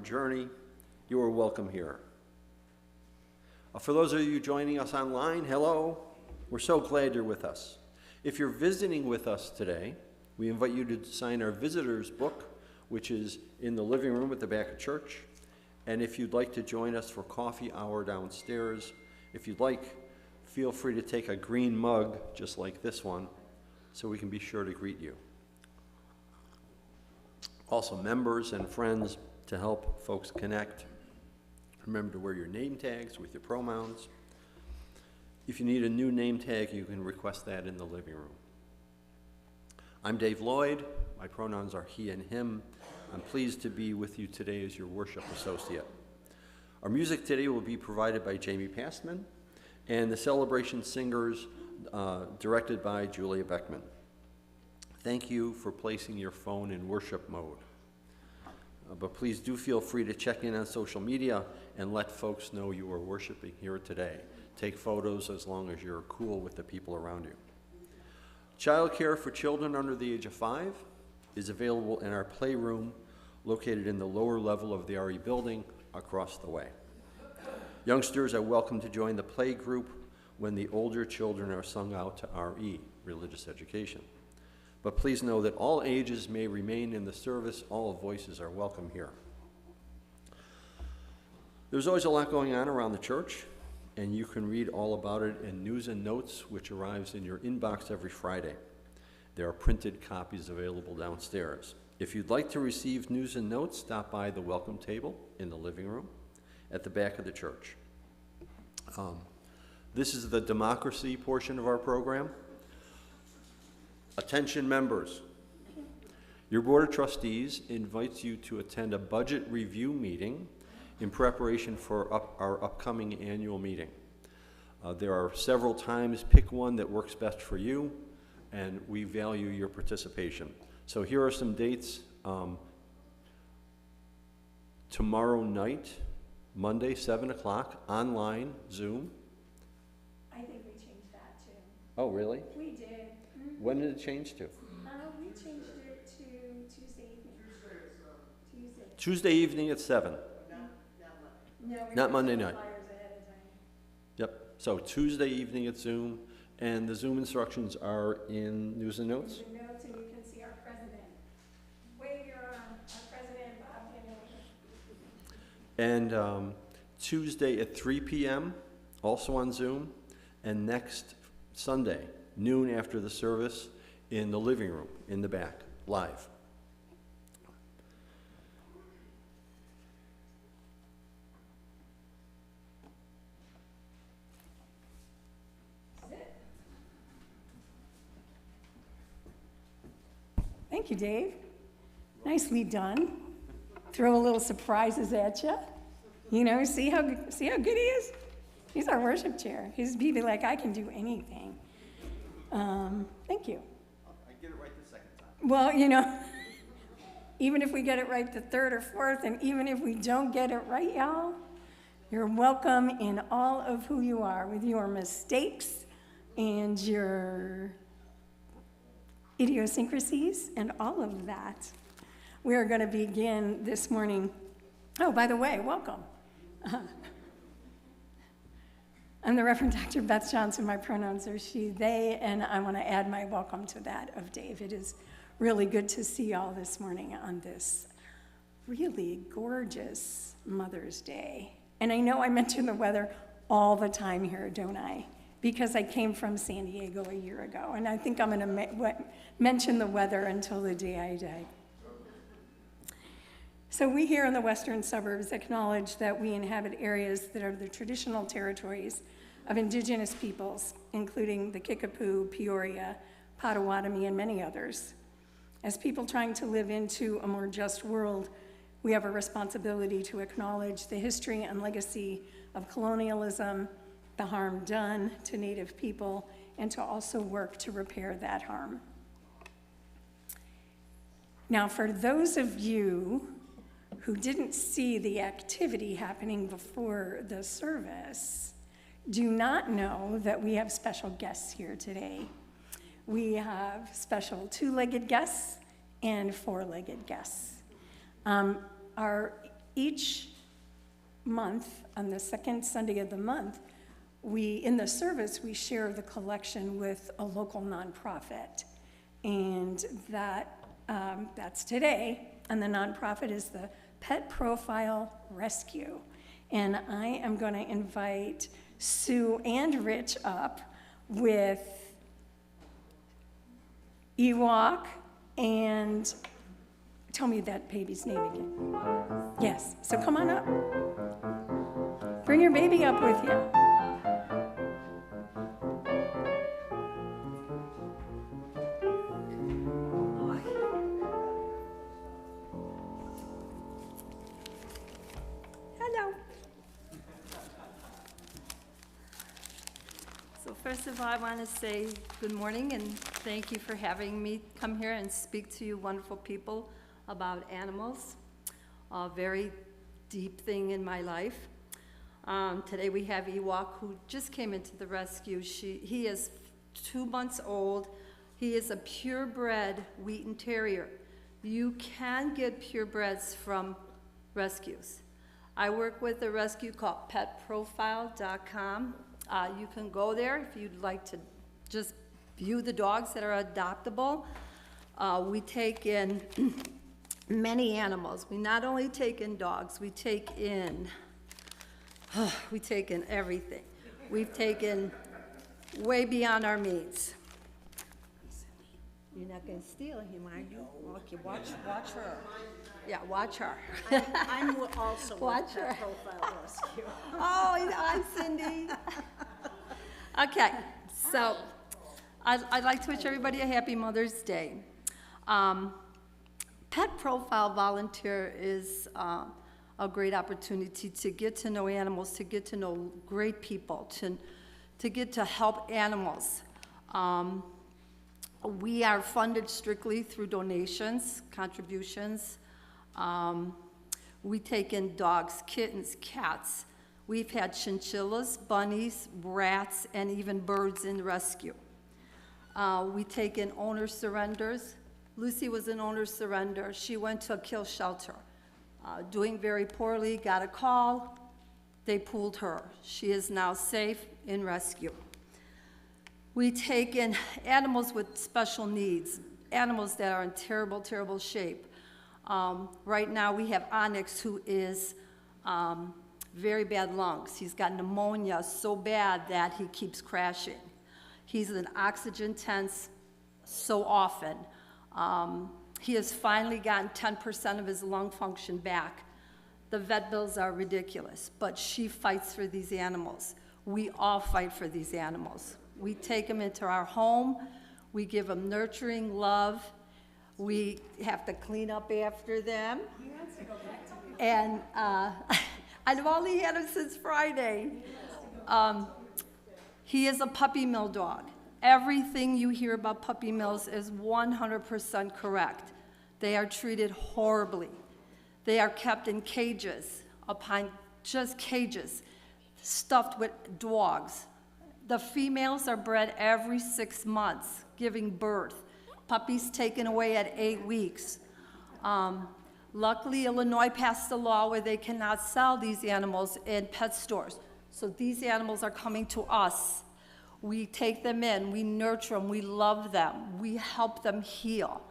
journey, you are welcome here. For those of you joining us online, hello. We're so glad you're with us. If you're visiting with us today, we invite you to sign our visitor's book, which is in the living room at the back of church. And if you'd like to join us for coffee hour downstairs, if you'd like, feel free to take a green mug, just like this one, so we can be sure to greet you. Also, members and friends, to help folks connect, remember to wear your name tags with your pronouns. If you need a new name tag, you can request that in the living room. I'm Dave Lloyd. My pronouns are he and him. I'm pleased to be with you today as your worship associate. Our music today will be provided by Jamie Passman, and the celebration singers directed by Julia Beckman. Thank you for placing your phone in worship mode. But please do feel free to check in on social media and let folks know you are worshiping here today. Take photos as long as you're cool with the people around you. Childcare for children under the age of 5 is available in our playroom located in the lower level of the RE building across the way. Youngsters are welcome to join the play group when the older children are sung out to RE, religious education. But please know that all ages may remain in the service. All voices are welcome here. There's always a lot going on around the church, and you can read all about it in News and Notes, which arrives in your inbox every Friday. There are printed copies available downstairs. If you'd like to receive News and Notes, stop by the welcome table in the living room at the back of the church. This is the democracy portion of our program. Attention members, your Board of Trustees invites you to attend a budget review meeting in preparation for our upcoming annual meeting. There are several times. Pick one that works best for you, and we value your participation. So here are some dates. Tomorrow night, Monday, 7 o'clock, online, Zoom. I think we changed that too. Oh, really? We did. Mm-hmm. When did it change to? We changed it to Tuesday evening. Tuesday evening at 7. No, Not Monday night. Flyers ahead of time. Yep. So Tuesday evening at Zoom, and the Zoom instructions are in News and Notes. News and Notes, and you can see our president. Wave your arm, our president, Bob Daniel. And Tuesday at 3 p.m., also on Zoom, and next Sunday, noon after the service, in the living room, in the back, live. Thank you, Dave. Nicely done. Throw a little surprises at you. You know, see how good he is? He's our worship chair. He's be like, I can do anything. Thank you. I get it right the second time. Well, you know, even if we get it right the third or fourth, and even if we don't get it right, y'all, you're welcome in all of who you are, with your mistakes and your idiosyncrasies and all of that. We are going to begin this morning. Oh, by the way, welcome. I'm the Reverend Dr. Beth Johnson. My pronouns are she, they, and I want to add my welcome to that of Dave. It is really good to see y'all this morning on this really gorgeous Mother's Day. And I know I mention the weather all the time here, don't I? Because I came from San Diego a year ago, and I think I'm going to mention the weather until the day I die. So we here in the western suburbs acknowledge that we inhabit areas that are the traditional territories of indigenous peoples, including the Kickapoo, Peoria, Potawatomi, and many others. As people trying to live into a more just world, we have a responsibility to acknowledge the history and legacy of colonialism, the harm done to Native people, and to also work to repair that harm. Now, for those of you who didn't see the activity happening before the service, do not know that we have special guests here today. We have special two-legged guests and four-legged guests. Our each month, on the second Sunday of the month, in the service, we share the collection with a local nonprofit. And that's today, and the nonprofit is the Pet Profile Rescue. And I am going to invite Sue and Rich up with Ewok, and tell me that baby's name again. Yes, so come on up. Bring your baby up with you. Hello. So first of all, I want to say good morning and thank you for having me come here and speak to you wonderful people about animals, a very deep thing in my life. Today we have Ewok, who just came into the rescue. He is 2 months old. He is a purebred Wheaten Terrier. You can get purebreds from rescues. I work with a rescue called petprofile.com. You can go there if you'd like to just view the dogs that are adoptable. We take in many animals. We not only take in dogs, we take in everything. We've taken way beyond our means. You're not going to steal him, are you? Okay, watch her. Yeah, watch her. I'm also Watch with her. Pet Profile Rescue. Oh, hi, Cindy. Okay, so I'd like to wish everybody a happy Mother's Day. Pet Profile Volunteer is a great opportunity to get to know animals, to get to know great people, to get to help animals. We are funded strictly through donations, contributions. We take in dogs, kittens, cats. We've had chinchillas, bunnies, rats, and even birds in rescue. We take in owner surrenders. Lucy was an owner surrender. She went to a kill shelter, doing very poorly, got a call. They pulled her. She is now safe in rescue. We take in animals with special needs, animals that are in terrible, terrible shape. Right now we have Onyx, who is very bad lungs. He's got pneumonia so bad that he keeps crashing. He's in oxygen tents so often. He has finally gotten 10% of his lung function back. The vet bills are ridiculous, but she fights for these animals. We all fight for these animals. We take them into our home. We give them nurturing love. We have to clean up after them. And I've only had him since Friday. He is a puppy mill dog. Everything you hear about puppy mills is 100% correct. They are treated horribly. They are kept in cages, upon just cages, stuffed with dogs. The females are bred every 6 months, giving birth. Puppies taken away at 8 weeks. Luckily, Illinois passed a law where they cannot sell these animals in pet stores. So these animals are coming to us. We take them in, we nurture them, we love them, we help them heal.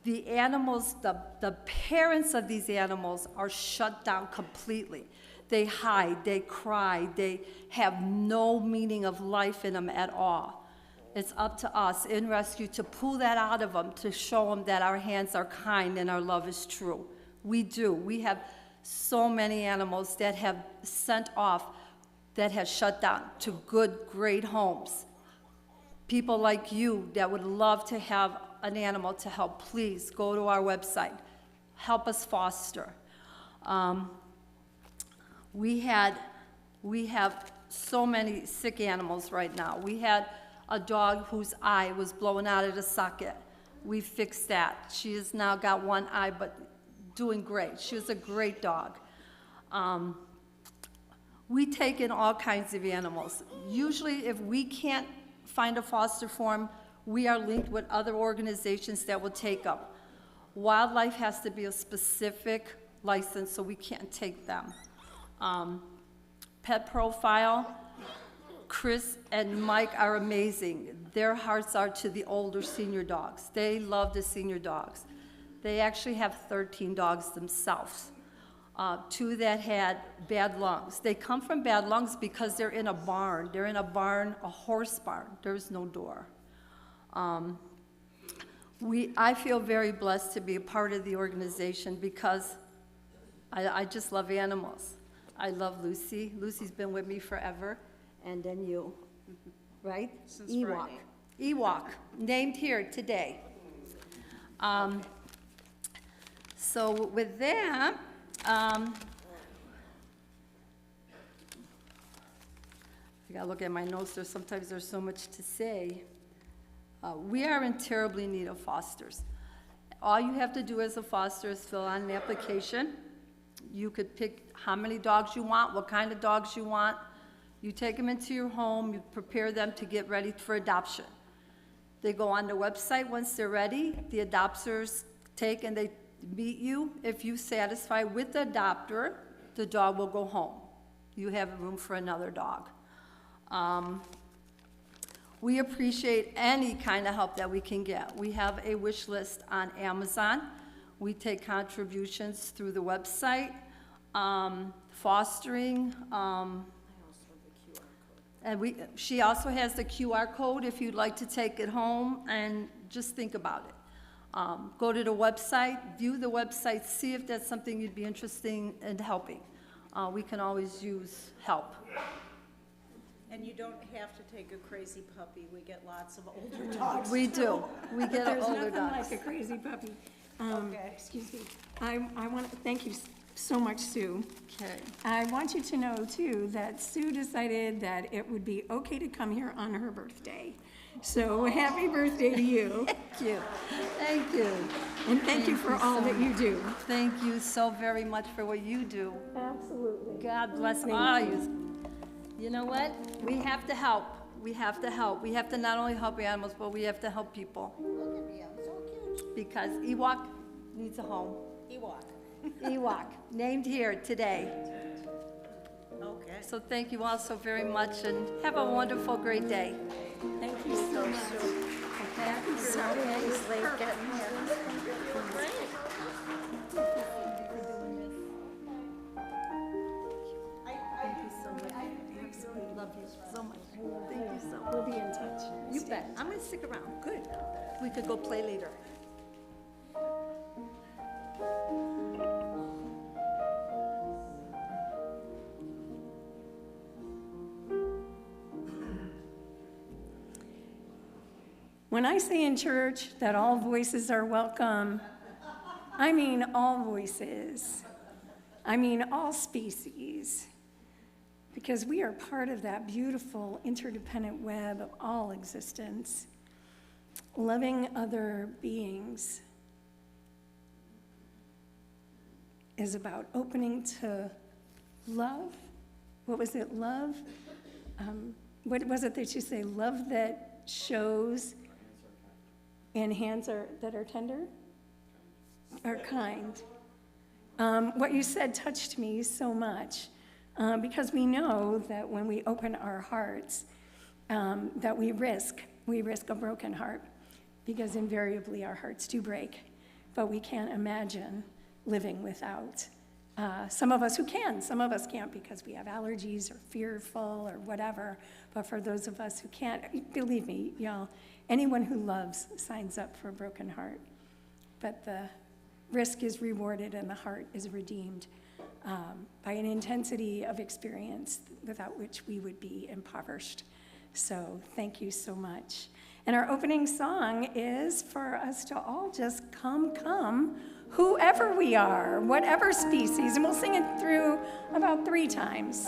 The animals, the parents of these animals are shut down completely. They hide, they cry, they have no meaning of life in them at all. It's up to us in rescue to pull that out of them, to show them that our hands are kind and our love is true. We do. We have so many animals that have sent off, that have shut down to good, great homes. People like you that would love to have an animal to help, please go to our website. Help us foster. We have so many sick animals right now. We had a dog whose eye was blown out of the socket. We fixed that. She has now got one eye, but doing great. She was a great dog. We take in all kinds of animals. Usually, if we can't find a foster form, we are linked with other organizations that will take them. Wildlife has to be a specific license, so we can't take them. Pet profile, Chris and Mike are amazing. Their hearts are to the older senior dogs. They love the senior dogs. They actually have 13 dogs themselves. 2 that had bad lungs. They come from bad lungs because they're in a barn. They're in a barn, a horse barn. There's no door. I feel very blessed to be a part of the organization because I just love animals. I love Lucy. Lucy's been with me forever. And then you, right? Since Ewok. Friday. Ewok, named here today. So with that, I gotta look at my notes. Sometimes there's so much to say. We are in terribly need of fosters. All you have to do as a foster is fill out an application. You could pick how many dogs you want, what kind of dogs you want. You take them into your home, you prepare them to get ready for adoption. They go on the website once they're ready. The adopters take and they meet you. If you satisfy with the adopter, the dog will go home. You have room for another dog. We appreciate any kind of help that we can get. We have a wish list on Amazon. We take contributions through the website, fostering, and she also has the QR code if you'd like to take it home and just think about it. Go to the website, view the website, see if that's something you'd be interested in helping. We can always use help. And you don't have to take a crazy puppy. We get lots of older dogs. We do. We get There's older nothing dogs. like a crazy puppy. Okay. Excuse me. I want to thank you so much, Sue. Okay. I want you to know, too, that Sue decided that it would be okay to come here on her birthday. So happy birthday to you, Thank you. Thank you. and thank you for all that you do. Thank you so very much for what you do. Absolutely. God bless all you. You know what? We have to help. We have to help. We have to not only help animals, but we have to help people. Look at me, I'm so cute. Because Ewok needs a home. Ewok. Ewok, named here today. Okay. So thank you all so very much and have a wonderful, great day. Thank you so much. Sorry, I was late getting here. Thank you so much. I absolutely love you so much. Thank you so much. We'll be in touch. You bet. I'm gonna stick around. Good. We could go play later. When I say in church that all voices are welcome, I mean all voices. I mean all species. Because we are part of that beautiful interdependent web of all existence. Loving other beings is about opening to love. What was it, love? What was it that you say? Love that shows and hands that are tender? Are kind. What you said touched me so much because we know that when we open our hearts, that we risk a broken heart because invariably our hearts do break, but we can't imagine living without. Some of us who can, some of us can't because we have allergies or fearful or whatever, but for those of us who can't, believe me, y'all, anyone who loves signs up for a broken heart, but the risk is rewarded and the heart is redeemed by an intensity of experience without which we would be impoverished. So thank you so much. And our opening song is for us to all just come, whoever we are, whatever species, and we'll sing it through about 3 times.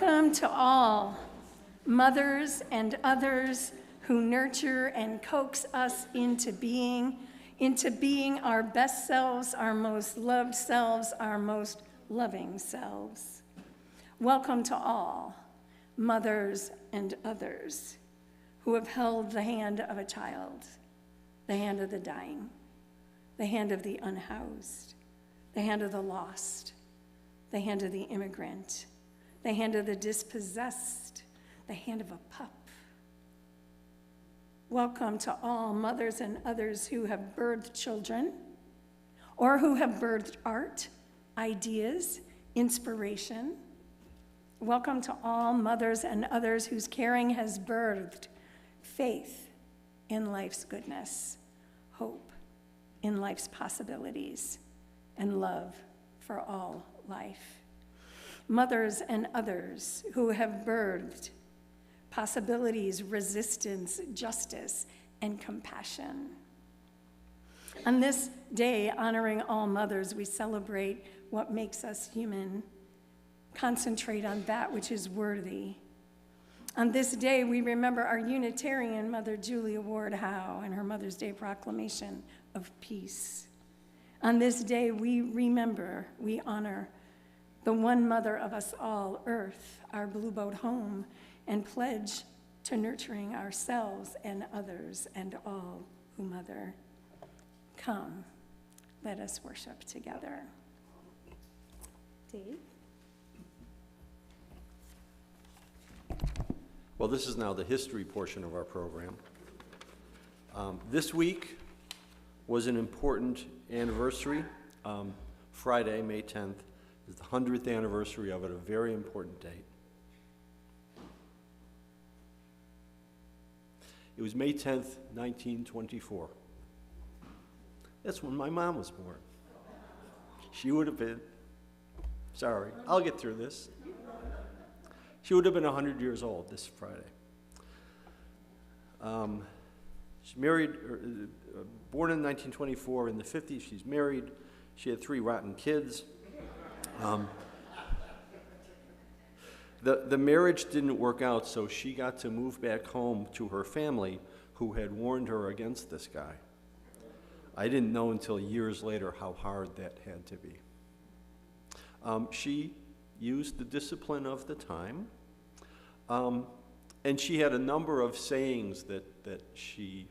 Welcome to all mothers and others who nurture and coax us into being our best selves, our most loved selves, our most loving selves. Welcome to all mothers and others who have held the hand of a child, the hand of the dying, the hand of the unhoused, the hand of the lost, the hand of the immigrant, the hand of the dispossessed, the hand of a pup. Welcome to all mothers and others who have birthed children or who have birthed art, ideas, inspiration. Welcome to all mothers and others whose caring has birthed faith in life's goodness, hope in life's possibilities, and love for all life. Mothers and others who have birthed possibilities, resistance, justice, and compassion. On this day, honoring all mothers, we celebrate what makes us human, concentrate on that which is worthy. On this day, we remember our Unitarian mother, Julia Ward Howe, and her Mother's Day proclamation of peace. On this day, we remember, we honor the one mother of us all, Earth, our blue boat home, and pledge to nurturing ourselves and others and all who mother. Come, let us worship together. Dave? Well, this is now the history portion of our program. This week was an important anniversary. Friday, May 10th, is the 100th anniversary of it, a very important date. It was May 10th, 1924. That's when my mom was born. She would have been, sorry, I'll get through this. She would have been 100 years old this Friday. She's married, born in 1924, in the 50s, she's married. She had 3 rotten kids. The marriage didn't work out, so she got to move back home to her family, who had warned her against this guy. I didn't know until years later how hard that had to be. She used the discipline of the time, and she had a number of sayings that she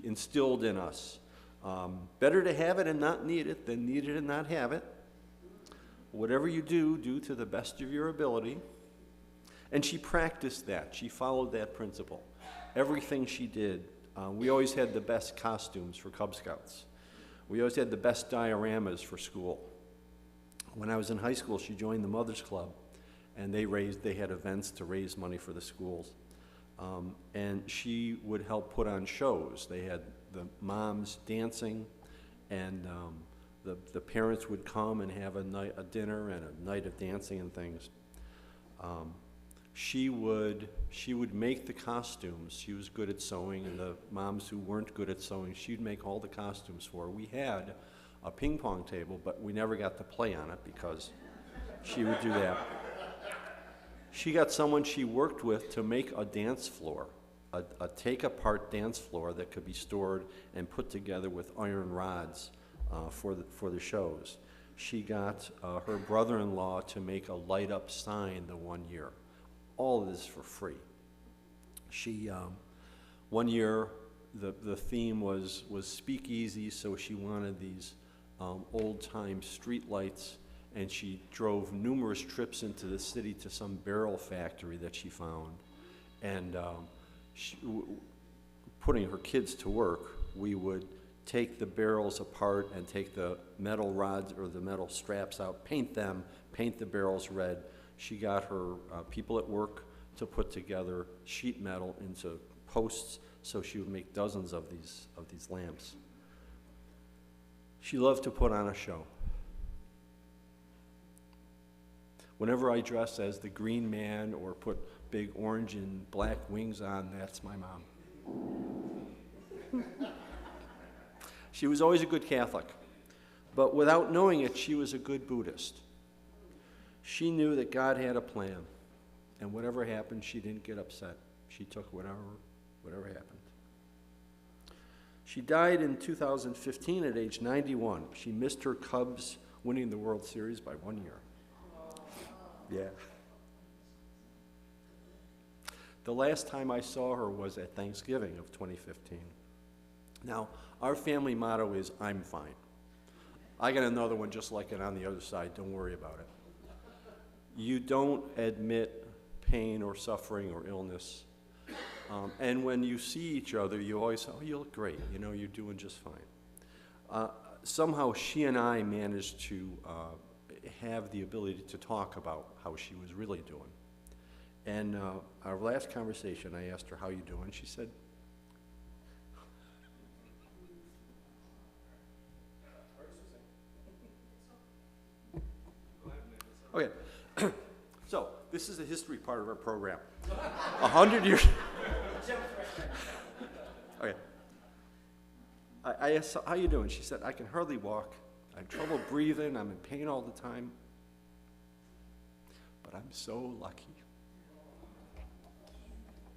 instilled in us. Better to have it and not need it than need it and not have it. Whatever you do, do to the best of your ability. And she practiced that. She followed that principle. Everything she did. We always had the best costumes for Cub Scouts. We always had the best dioramas for school. When I was in high school, she joined the Mothers Club, and they had events to raise money for the schools. And she would help put on shows. They had the moms dancing, and the parents would come and have a dinner and a night of dancing and things. She would make the costumes. She was good at sewing, and the moms who weren't good at sewing, she'd make all the costumes for. We had a ping pong table, but we never got to play on it because she would do that. She got someone she worked with to make a dance floor, a take-apart dance floor that could be stored and put together with iron rods for the shows. She got her brother-in-law to make a light-up sign the one year. All of this for free. She, one year, the theme was speakeasy, so she wanted these old-time street lights, and she drove numerous trips into the city to some barrel factory that she found. And putting her kids to work, we would take the barrels apart and take the metal rods or the metal straps out, paint them, paint the barrels red. She got her people at work to put together sheet metal into posts, so she would make dozens of these lamps. She loved to put on a show. Whenever I dress as the Green Man or put big orange and black wings on, that's my mom. She was always a good Catholic, but without knowing it, she was a good Buddhist. She knew that God had a plan, and whatever happened, she didn't get upset. She took whatever happened. She died in 2015 at age 91. She missed her Cubs winning the World Series by 1 year. Yeah. The last time I saw her was at Thanksgiving of 2015. Now, our family motto is, I'm fine. I got another one just like it on the other side, don't worry about it. You don't admit pain or suffering or illness. And when you see each other, you always say, oh, you look great, you know, you're doing just fine. Somehow she and I managed to have the ability to talk about how she was really doing. And our last conversation, I asked her, how you doing? She said, okay, so this is the history part of our program. 100 years. Okay. I asked, how you doing? She said, I can hardly walk. I have trouble breathing. I'm in pain all the time. But I'm so lucky.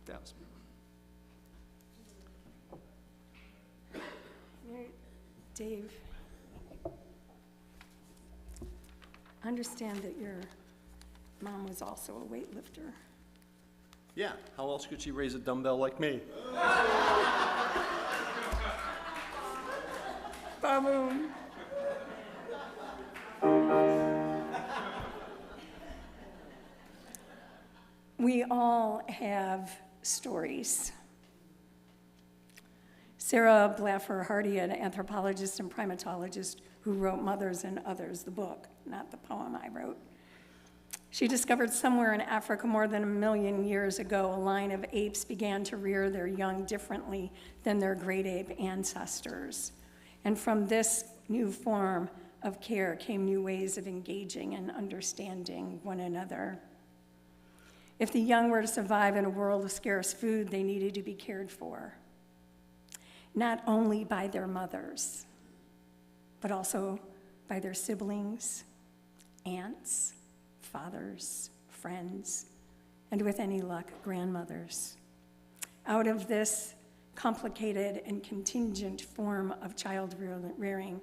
That was me. Dave, understand that your mom was also a weightlifter. Yeah, how else could she raise a dumbbell like me? Ba-boom. We all have stories. Sarah Blaffer Hardy, an anthropologist and primatologist who wrote Mothers and Others, the book, not the poem I wrote. She discovered somewhere in Africa more than 1 million years ago, a line of apes began to rear their young differently than their great ape ancestors. And from this new form of care came new ways of engaging and understanding one another. If the young were to survive in a world of scarce food, they needed to be cared for, not only by their mothers, but also by their siblings, aunts, fathers, friends, and with any luck, grandmothers. Out of this complicated and contingent form of child rearing,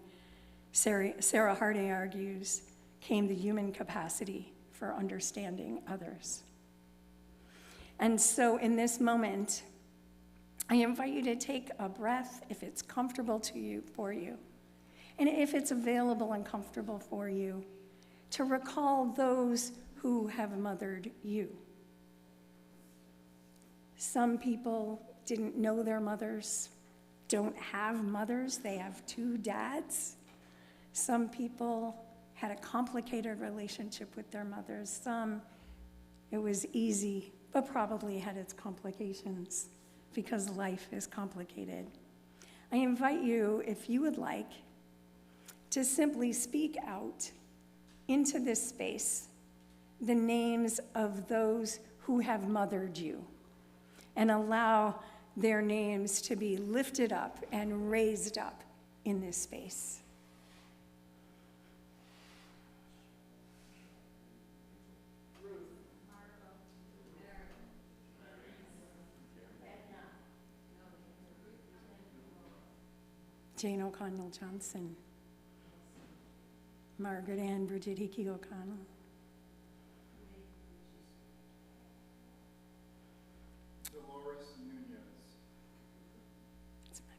Sarah Hardy argues, came the human capacity for understanding others. And so in this moment, I invite you to take a breath if it's comfortable for you. And if it's available and comfortable for you, to recall those who have mothered you. Some people didn't know their mothers, don't have mothers, they have 2 dads. Some people had a complicated relationship with their mothers. Some, it was easy, but probably had its complications because life is complicated. I invite you, if you would like, to simply speak out into this space the names of those who have mothered you and allow their names to be lifted up and raised up in this space. Jane O'Connell Johnson, Margaret Ann Bridget Hickey O'Connell, Dolores Nunez, it's my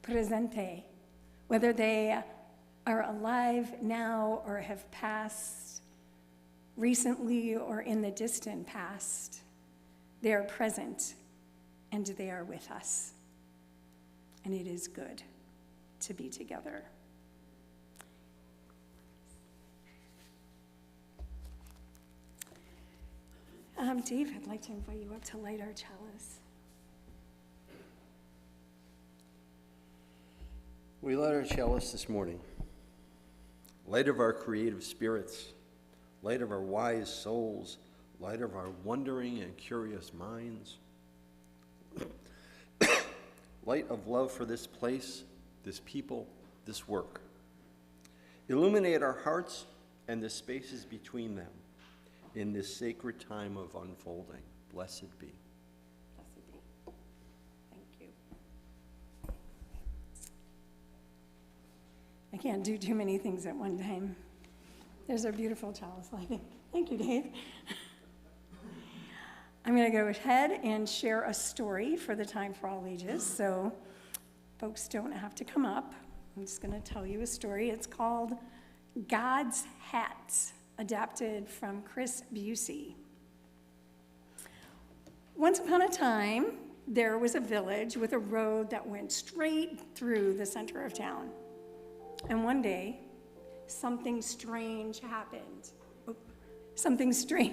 man. Presente, whether they are alive now or have passed recently or in the distant past, they are present and they are with us. And it is good to be together. Dave, I'd like to invite you up to light our chalice. We light our chalice this morning. Light of our creative spirits, light of our wise souls, light of our wondering and curious minds. light of love for this place, this people, this work. Illuminate our hearts and the spaces between them in this sacred time of unfolding. Blessed be. Blessed be. Thank you. I can't do too many things at one time. There's our beautiful chalice lighting. Thank you, Dave. I'm going to go ahead and share a story for the Time for All Ages, so folks don't have to come up. I'm just going to tell you a story. It's called God's Hat, adapted from Chris Busey. Once upon a time, there was a village with a road that went straight through the center of town. And one day, something strange happened. Something strange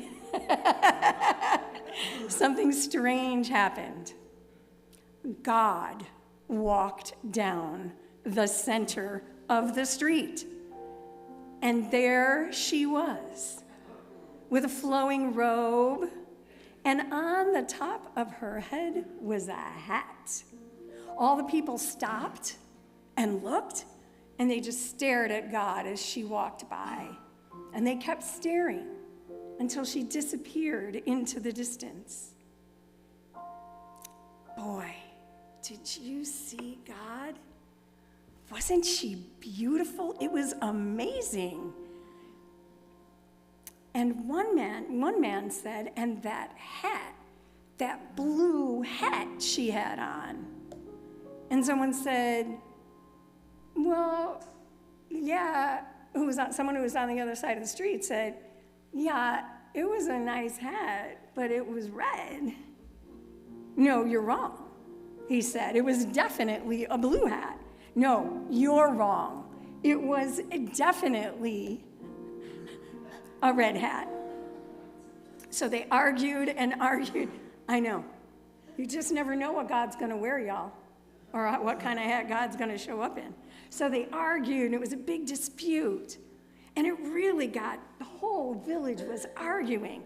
happened. God walked down the center of the street. And there she was, with a flowing robe, and on the top of her head was a hat. All the people stopped and looked, and they just stared at God as she walked by. And they kept staring until she disappeared into the distance. Boy, did you see God? Wasn't she beautiful? It was amazing. And one man said, and that hat, that blue hat she had on. And someone said, well, yeah, someone who was on the other side of the street said, yeah, it was a nice hat, but it was red. No, you're wrong, he said. It was definitely a blue hat. No, you're wrong. It was definitely a red hat. So they argued and argued. I know. You just never know what God's going to wear, y'all, or what kind of hat God's going to show up in. So they argued, and it was a big dispute. And it really the whole village was arguing.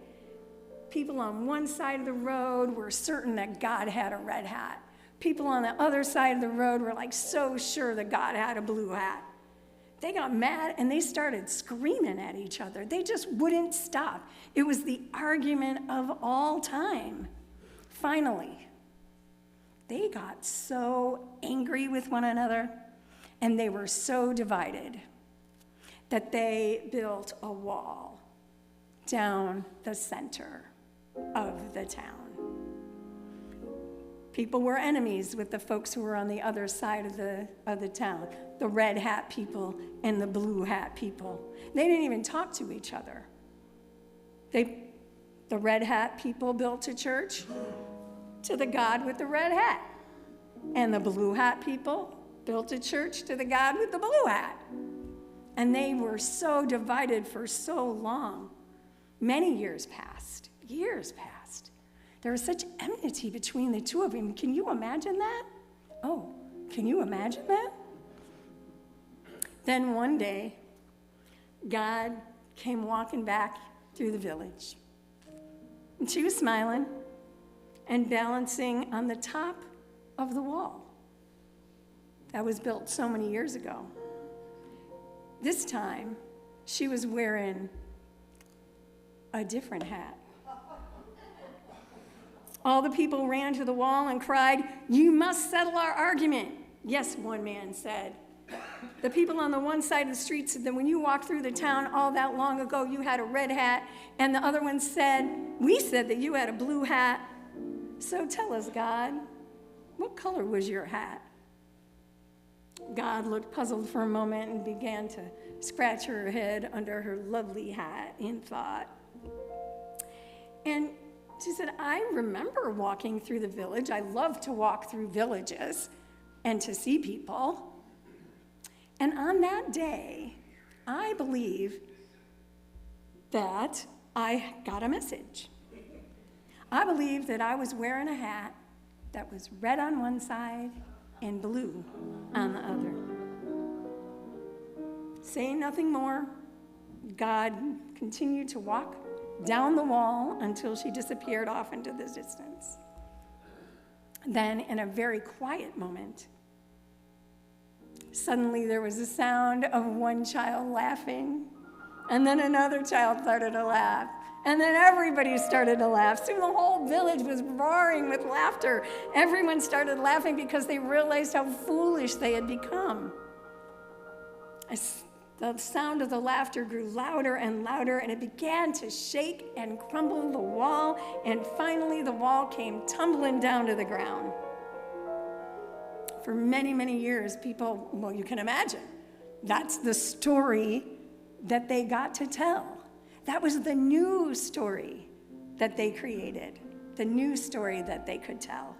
People on one side of the road were certain that God had a red hat. People on the other side of the road were like so sure that God had a blue hat. They got mad and they started screaming at each other. They just wouldn't stop. It was the argument of all time. Finally, they got so angry with one another and they were so divided that they built a wall down the center of the town. People were enemies with the folks who were on the other side of the town, the red hat people and the blue hat people. They didn't even talk to each other. The red hat people built a church to the God with the red hat. And the blue hat people built a church to the God with the blue hat. And they were so divided for so long. Many years passed. There was such enmity between the two of them. Can you imagine that? Oh, can you imagine that? Then one day, God came walking back through the village. And she was smiling and balancing on the top of the wall that was built so many years ago. This time, she was wearing a different hat. All the people ran to the wall and cried, "You must settle our argument." Yes, one man said. The people on the one side of the street said that when you walked through the town all that long ago, you had a red hat. And the other one said, "We said that you had a blue hat. So tell us, God, what color was your hat?" God looked puzzled for a moment and began to scratch her head under her lovely hat in thought. And she said, "I remember walking through the village. I love to walk through villages and to see people. And on that day, I believe that I got a message. I believe that I was wearing a hat that was red on one side and blue on the other." Saying nothing more, God continued to walk down the wall until she disappeared off into the distance. Then, in a very quiet moment, suddenly there was a sound of one child laughing, and then another child started to laugh, and then everybody started to laugh. Soon the whole village was roaring with laughter. Everyone started laughing because they realized how foolish they had become. As the sound of the laughter grew louder and louder, and it began to shake and crumble the wall, and finally the wall came tumbling down to the ground. For many, many years, people, well, you can imagine, that's the story that they got to tell. That was the new story that they created, the new story that they could tell.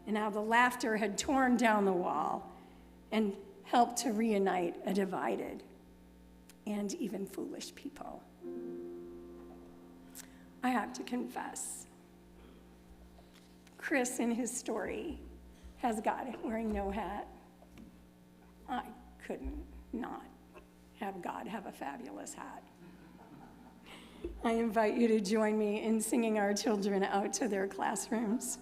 And how the laughter had torn down the wall and helped to reunite a divided and even foolish people. I have to confess, Chris in his story has God wearing no hat. I couldn't not have God have a fabulous hat. I invite you to join me in singing our children out to their classrooms.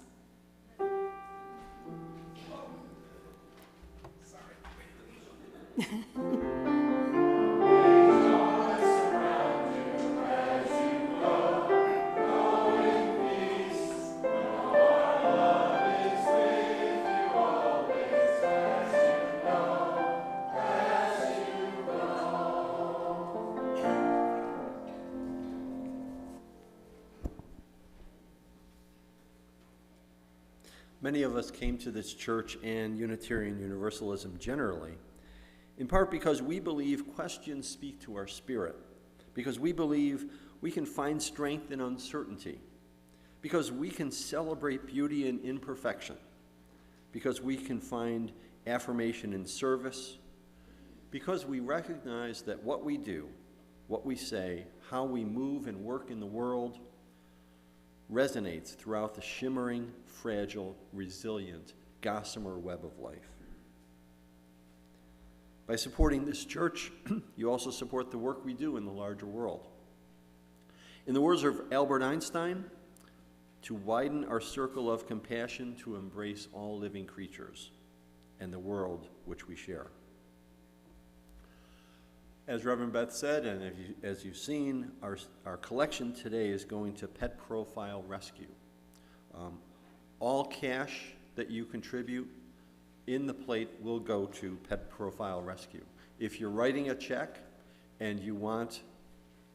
Many of us came to this church and Unitarian Universalism generally, in part because we believe questions speak to our spirit, because we believe we can find strength in uncertainty, because we can celebrate beauty in imperfection, because we can find affirmation in service, because we recognize that what we do, what we say, how we move and work in the world resonates throughout the shimmering, fragile, resilient, gossamer web of life. By supporting this church, you also support the work we do in the larger world. In the words of Albert Einstein, to widen our circle of compassion to embrace all living creatures and the world which we share. As Reverend Beth said, and as you've seen, our collection today is going to Pet Profile Rescue. All cash that you contribute in the plate will go to Pet Profile Rescue. If you're writing a check and you want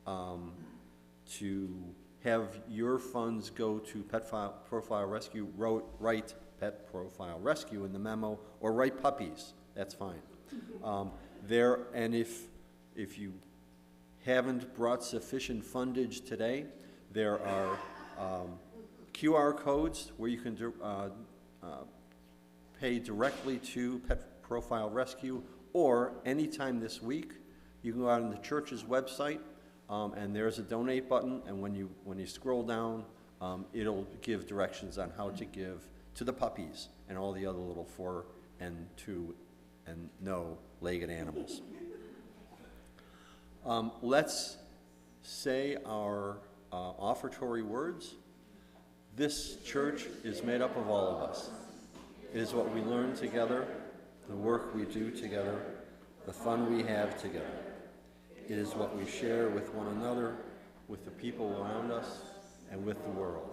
to have your funds go to Pet Profile Rescue, write Pet Profile Rescue in the memo, or write puppies, that's fine. And if you haven't brought sufficient fundage today, there are QR codes where you can pay directly to Pet Profile Rescue, or anytime this week, you can go out on the church's website, and there's a donate button, and when you scroll down, it'll give directions on how to give to the puppies and all the other little 4 and 2 and no legged animals. Let's say our offertory words. This church is made up of all of us. It is what we learn together, the work we do together, the fun we have together. It is what we share with one another, with the people around us, and with the world.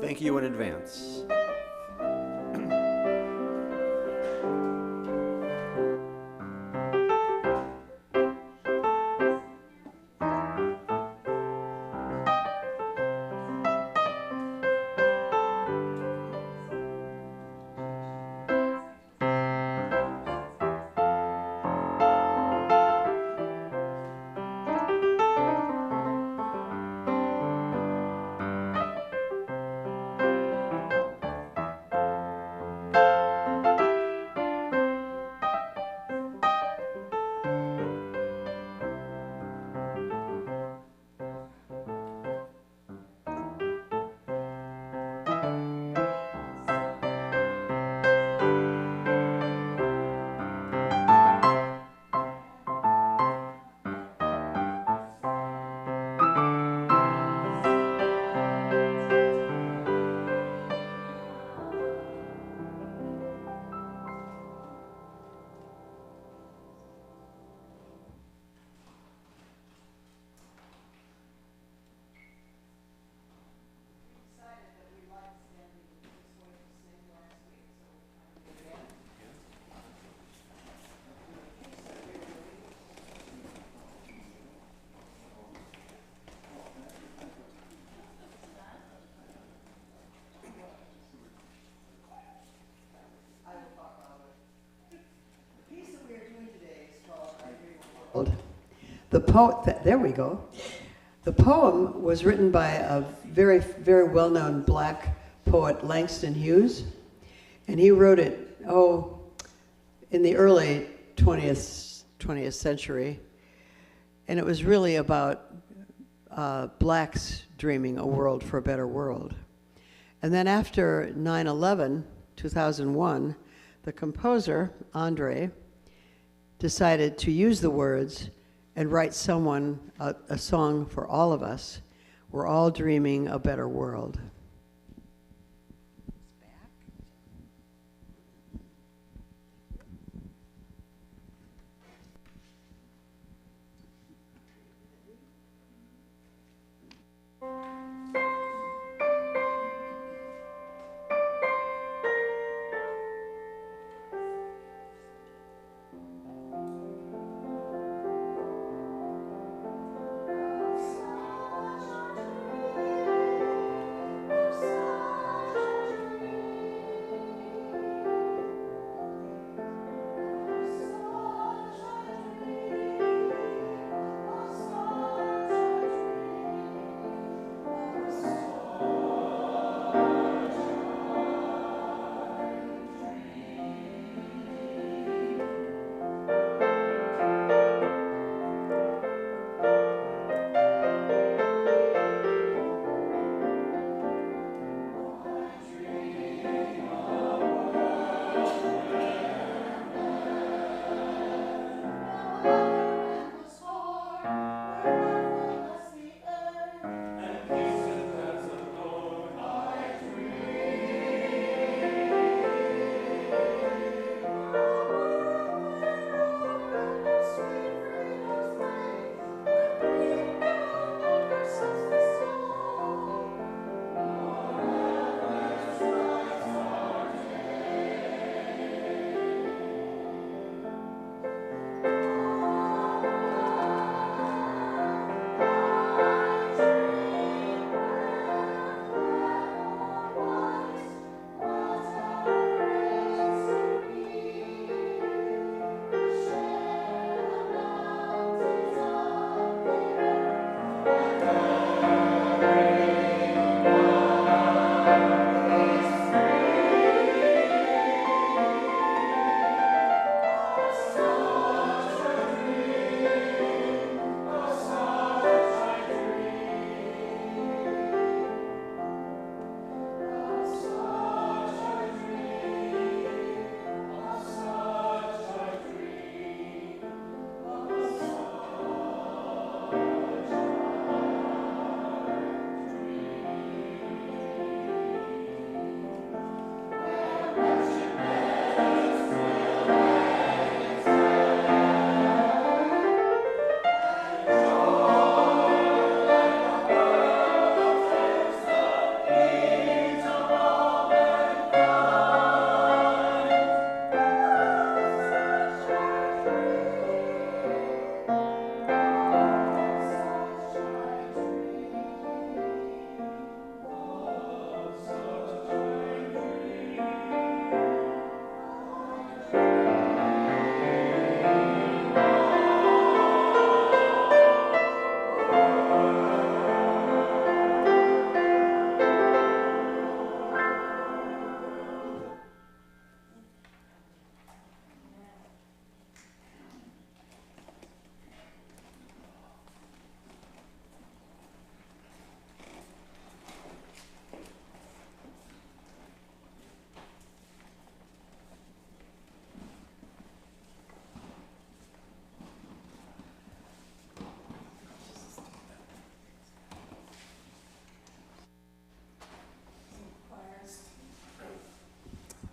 Thank you in advance. There we go. The poem was written by a very, very well-known black poet, Langston Hughes, and he wrote it, in the early 20th century, and it was really about blacks dreaming a world for a better world. And then after 9/11, 2001, the composer, Andre, decided to use the words and write a song for all of us. We're all dreaming a better world.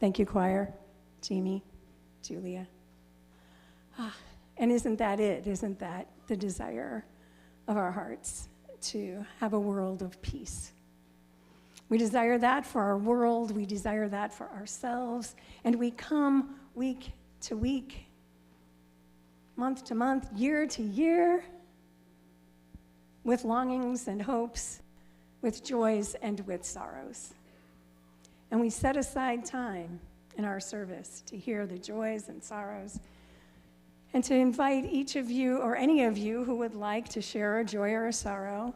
Thank you, choir, Jamie, Julia. And isn't that it? Isn't that the desire of our hearts, to have a world of peace? We desire that for our world, we desire that for ourselves, and we come week to week, month to month, year to year, with longings and hopes, with joys and with sorrows. And we set aside time in our service to hear the joys and sorrows and to invite each of you or any of you who would like to share a joy or a sorrow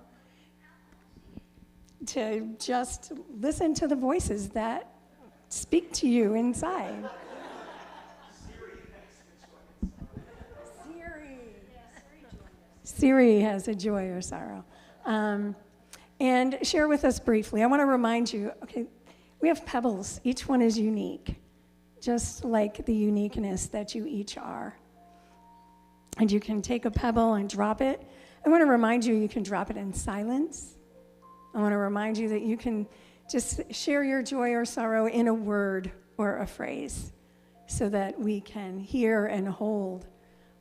to just listen to the voices that speak to you inside. Siri has a joy or sorrow. And share with us briefly. I want to remind you, okay, we have pebbles. Each one is unique, just like the uniqueness that you each are. And you can take a pebble and drop it. I want to remind you, you can drop it in silence. I want to remind you that you can just share your joy or sorrow in a word or a phrase so that we can hear and hold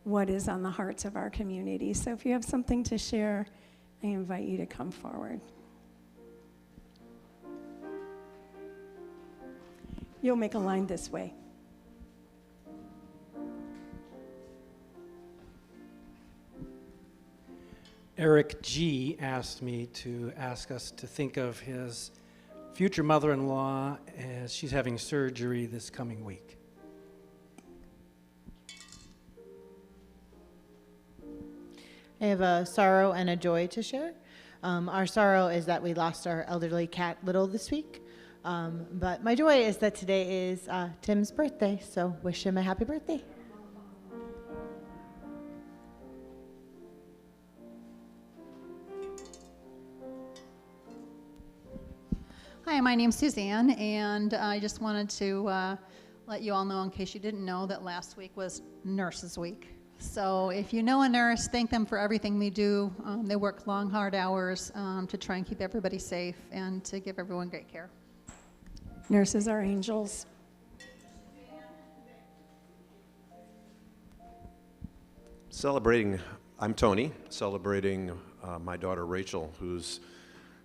what is on the hearts of our community. So if you have something to share, I invite you to come forward. You'll make a line this way. Eric G. asked me to ask us to think of his future mother-in-law as she's having surgery this coming week. I have a sorrow and a joy to share. Our sorrow is that we lost our elderly cat, Little, this week. But my joy is that today is Tim's birthday, so wish him a happy birthday. Hi, my name's Suzanne, and I just wanted to let you all know, in case you didn't know, that last week was Nurses Week. So if you know a nurse, thank them for everything they do. They work long, hard hours to try and keep everybody safe and to give everyone great care. Nurses are angels. I'm Tony, celebrating my daughter Rachel, who's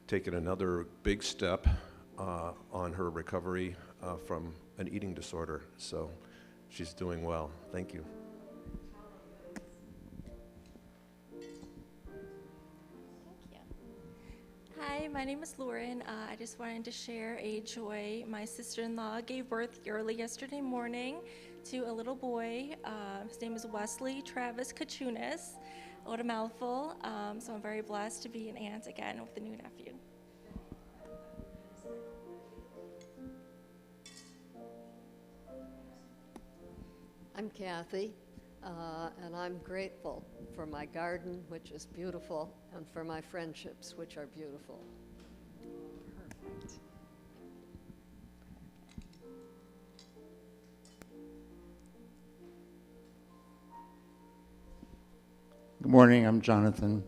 taken another big step on her recovery from an eating disorder. So she's doing well. Thank you. Hi, my name is Lauren. I just wanted to share a joy. My sister-in-law gave birth early yesterday morning to a little boy. His name is Wesley Travis Kachunas. What a mouthful. So I'm very blessed to be an aunt again with a new nephew. I'm Kathy, and I'm grateful for my garden, which is beautiful, and for my friendships, which are beautiful. Perfect. Good morning, I'm Jonathan.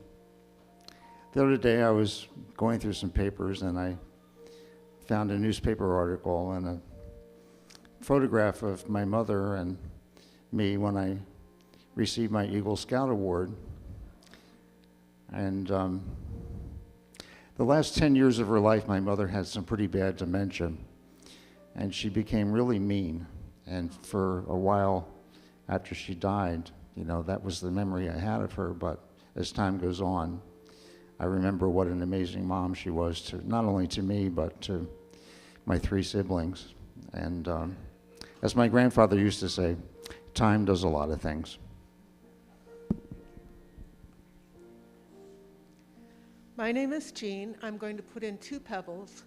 The other day I was going through some papers and I found a newspaper article and a photograph of my mother and me when I received my Eagle Scout Award. And the last 10 years of her life, my mother had some pretty bad dementia, and she became really mean. And for a while after she died, you know, that was the memory I had of her. But as time goes on, I remember what an amazing mom she was to not only to me, but to my 3 siblings. And as my grandfather used to say, time does a lot of things. My name is Jean. I'm going to put in 2 pebbles.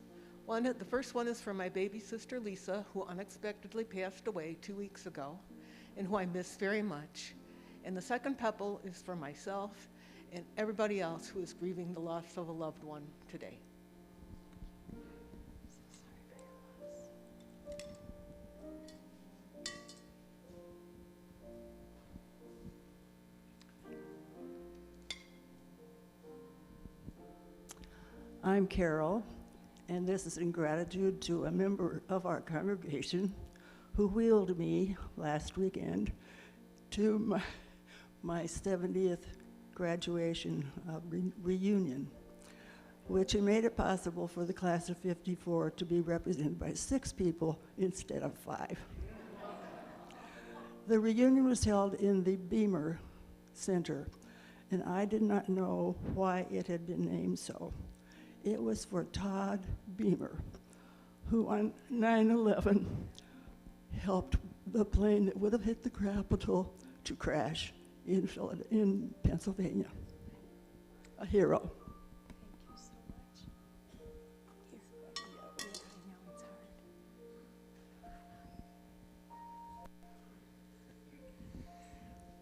The first one is for my baby sister Lisa, who unexpectedly passed away 2 weeks ago, and who I miss very much. And the second pebble is for myself and everybody else who is grieving the loss of a loved one today. I'm Carol, and this is in gratitude to a member of our congregation who wheeled me last weekend to my 70th graduation reunion, which made it possible for the class of '54 to be represented by 6 people instead of 5. The reunion was held in the Beamer Center, and I did not know why it had been named so. It was for Todd Beamer, who on 9/11 helped the plane that would have hit the Capitol to crash in Pennsylvania. A hero.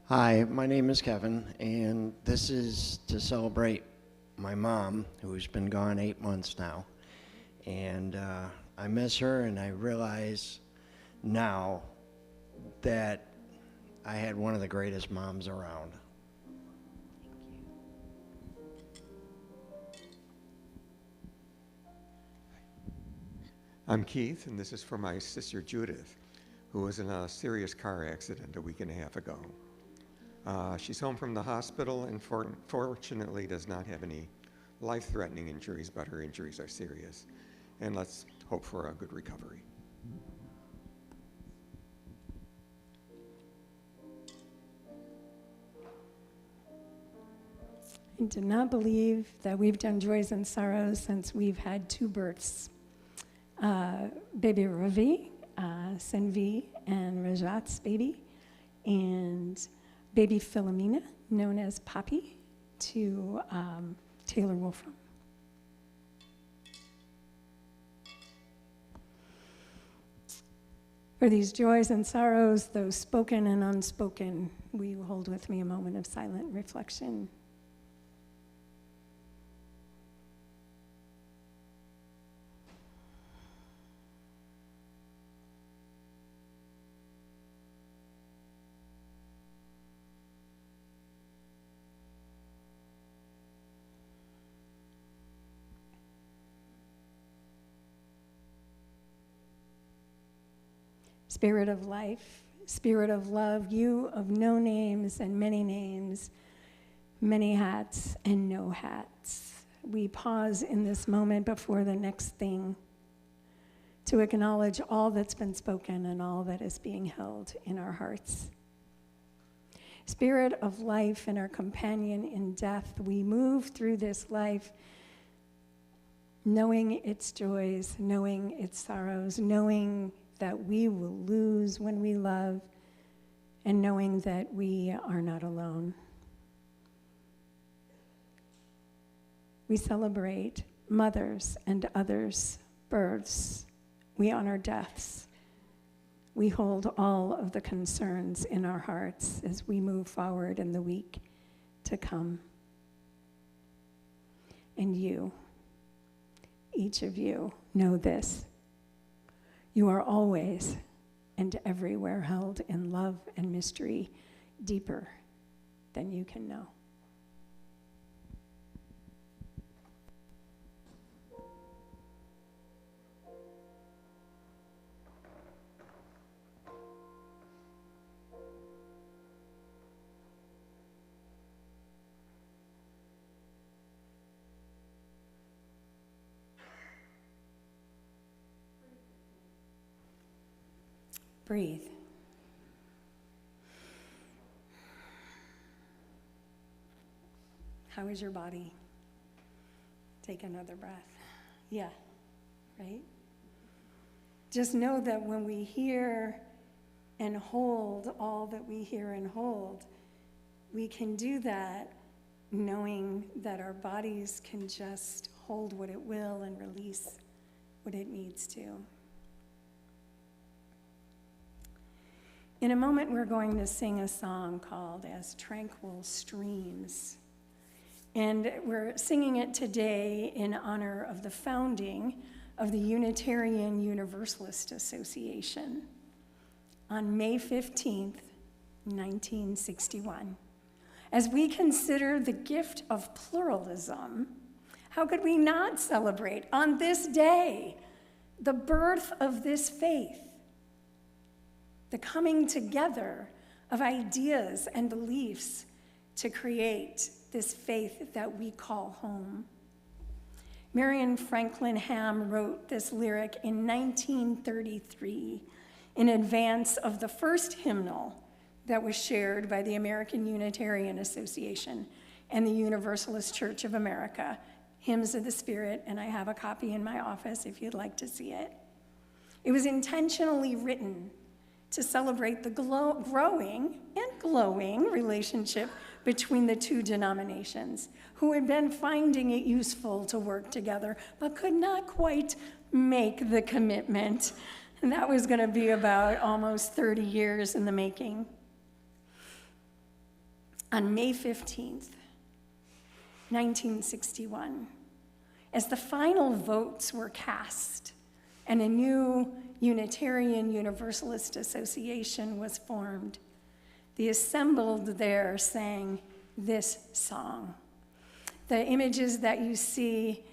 Hi, my name is Kevin, and this is to celebrate my mom, who's been gone 8 months now. And I miss her, and I realize now that I had one of the greatest moms around. I'm Keith, and this is for my sister Judith, who was in a serious car accident a week and a half ago. She's home from the hospital and fortunately does not have any life-threatening injuries, but her injuries are serious. And let's hope for a good recovery. I do not believe that we've done joys and sorrows since we've had 2 births. Baby Ravi, Senvi and Rajat's baby, and baby Philomena, known as Poppy, to Taylor Wolfram. For these joys and sorrows, those spoken and unspoken, will you hold with me a moment of silent reflection? Spirit of life, spirit of love, you of no names and many hats and no hats. We pause in this moment before the next thing to acknowledge all that's been spoken and all that is being held in our hearts. Spirit of life and our companion in death, we move through this life knowing its joys, knowing its sorrows, knowing that we will lose when we love, and knowing that we are not alone. We celebrate mothers and others' births. We honor deaths. We hold all of the concerns in our hearts as we move forward in the week to come. And you, each of you, know this. You are always and everywhere held in love and mystery deeper than you can know. Breathe. How is your body? Take another breath. Yeah, right? Just know that when we hear and hold all that we hear and hold, we can do that knowing that our bodies can just hold what it will and release what it needs to. In a moment, we're going to sing a song called As Tranquil Streams. And we're singing it today in honor of the founding of the Unitarian Universalist Association on May 15th, 1961. As we consider the gift of pluralism, how could we not celebrate on this day the birth of this faith? The coming together of ideas and beliefs to create this faith that we call home. Marion Franklin Ham wrote this lyric in 1933 in advance of the first hymnal that was shared by the American Unitarian Association and the Universalist Church of America, Hymns of the Spirit, and I have a copy in my office if you'd like to see it. It was intentionally written to celebrate the growing and glowing relationship between the two denominations, who had been finding it useful to work together, but could not quite make the commitment. And that was going to be about almost 30 years in the making. On May 15th, 1961, as the final votes were cast and a new Unitarian Universalist Association was formed, the assembled there sang this song. The images that you see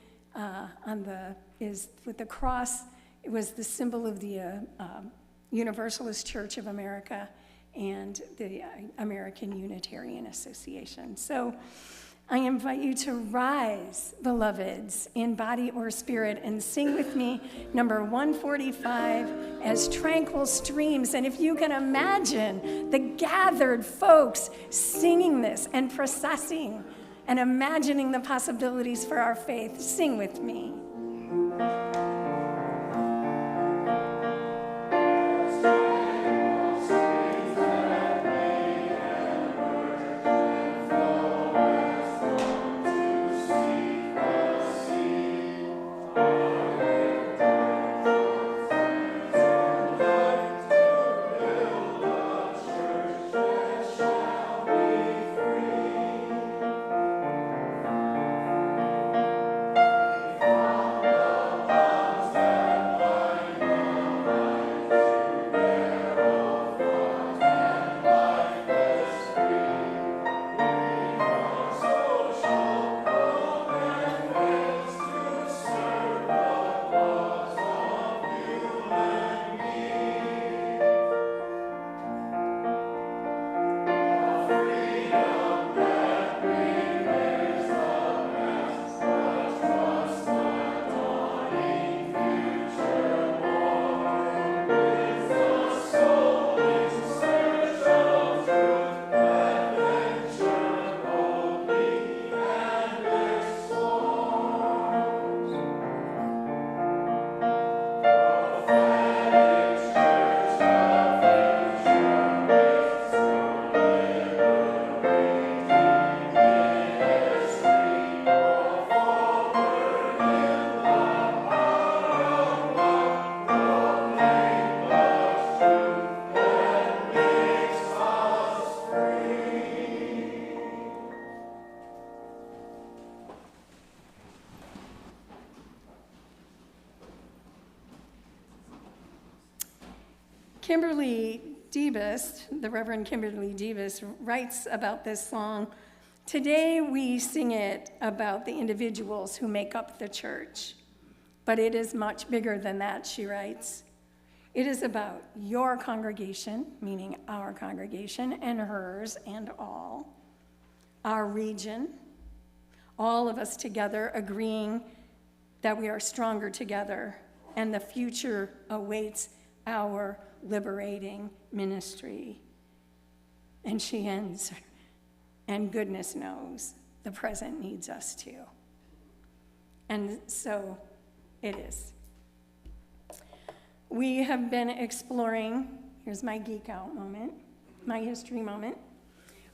is with the cross. It was the symbol of the Universalist Church of America and the American Unitarian Association. So I invite you to rise, beloveds, in body or spirit, and sing with me number 145, As Tranquil Streams. And if you can imagine the gathered folks singing this and processing and imagining the possibilities for our faith, sing with me. Kimberly Debus, the Reverend Kimberly Debus, writes about this song. Today we sing it about the individuals who make up the church, but it is much bigger than that, she writes. It is about your congregation, meaning our congregation, and hers and all, our region, all of us together agreeing that we are stronger together, and the future awaits our liberating ministry. And she ends, and goodness knows the present needs us too. And so it is. We have been exploring, here's my geek out moment, my history moment.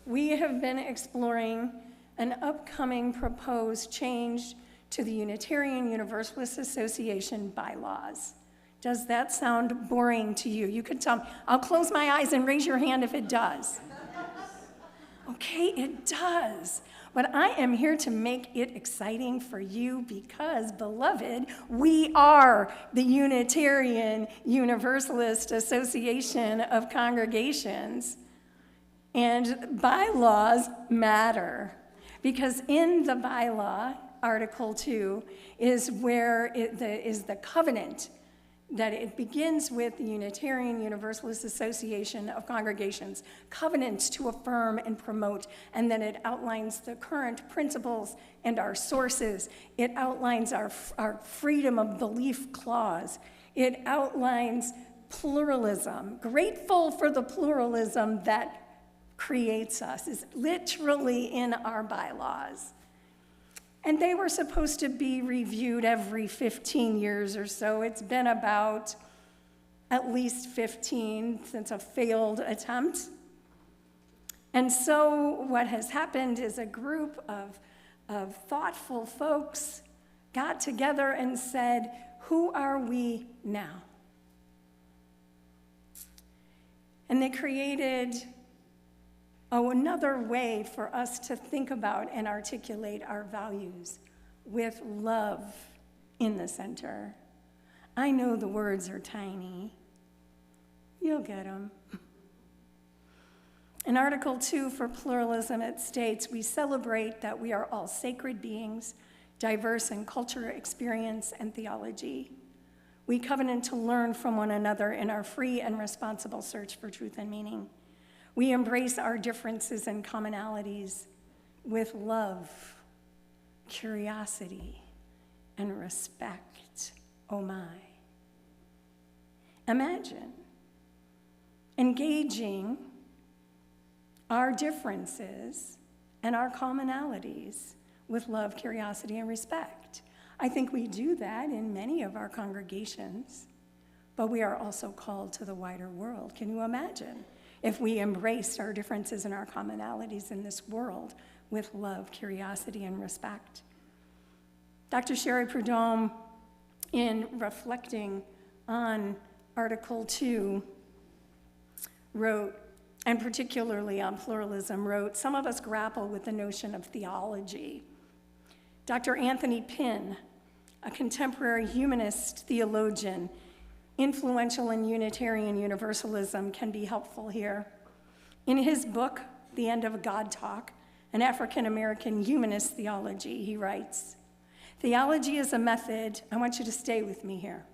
We have been exploring an upcoming proposed change to the Unitarian Universalist Association bylaws. Does that sound boring to you? You could tell me. I'll close my eyes and raise your hand if it does. Okay, it does. But I am here to make it exciting for you because, beloved, we are the Unitarian Universalist Association of Congregations. And bylaws matter because in the bylaw, Article 2, is where is the covenant that it begins with the Unitarian Universalist Association of Congregations, covenants to affirm and promote, and then it outlines the current principles and our sources. It outlines our freedom of belief clause. It outlines pluralism, grateful for the pluralism that creates us, is literally in our bylaws. And they were supposed to be reviewed every 15 years or so. It's been about at least 15 since a failed attempt. And so what has happened is a group of thoughtful folks got together and said, who are we now? And they created another way for us to think about and articulate our values with love in the center. I know the words are tiny. You'll get them. In Article 2 for pluralism, it states, we celebrate that we are all sacred beings, diverse in culture, experience, and theology. We covenant to learn from one another in our free and responsible search for truth and meaning. We embrace our differences and commonalities with love, curiosity, and respect. Oh my. Imagine engaging our differences and our commonalities with love, curiosity, and respect. I think we do that in many of our congregations, but we are also called to the wider world. Can you imagine if we embraced our differences and our commonalities in this world with love, curiosity, and respect? Dr. Sherry Prudhomme, in reflecting on Article 2, wrote, and particularly on pluralism, wrote, some of us grapple with the notion of theology. Dr. Anthony Pinn, a contemporary humanist theologian, influential in Unitarian Universalism, can be helpful here. In his book, The End of God Talk, an African-American humanist theology, he writes, theology is a method, I want you to stay with me here.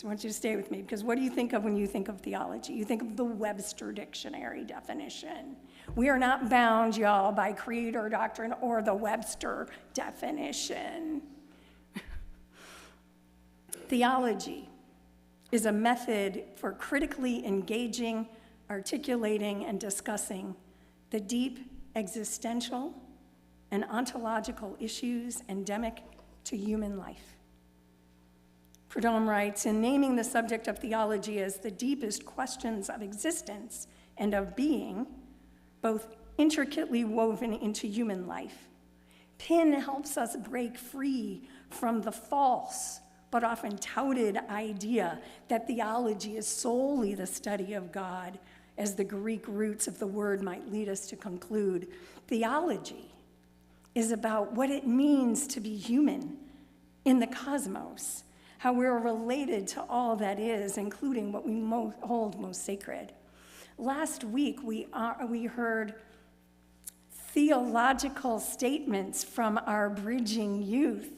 I want you to stay with me, because what do you think of when you think of theology? You think of the Webster Dictionary definition. We are not bound, y'all, by creed or doctrine or the Webster definition. Theology is a method for critically engaging, articulating, and discussing the deep existential and ontological issues endemic to human life. Prudhomme writes, in naming the subject of theology as the deepest questions of existence and of being, both intricately woven into human life, Pinn helps us break free from the false but often touted idea that theology is solely the study of God, as the Greek roots of the word might lead us to conclude. Theology is about what it means to be human in the cosmos, how we're related to all that is, including what we hold most sacred. Last week, we heard theological statements from our bridging youth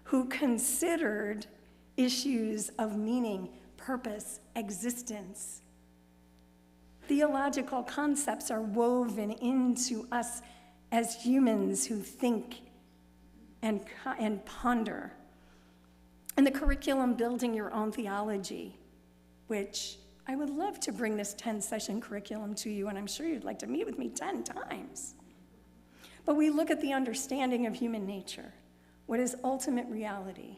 who considered issues of meaning, purpose, existence. Theological concepts are woven into us as humans who think and ponder. And the curriculum Building Your Own Theology, which I would love to bring this 10-session curriculum to you, and I'm sure you'd like to meet with me 10 times. But we look at the understanding of human nature, what is ultimate reality,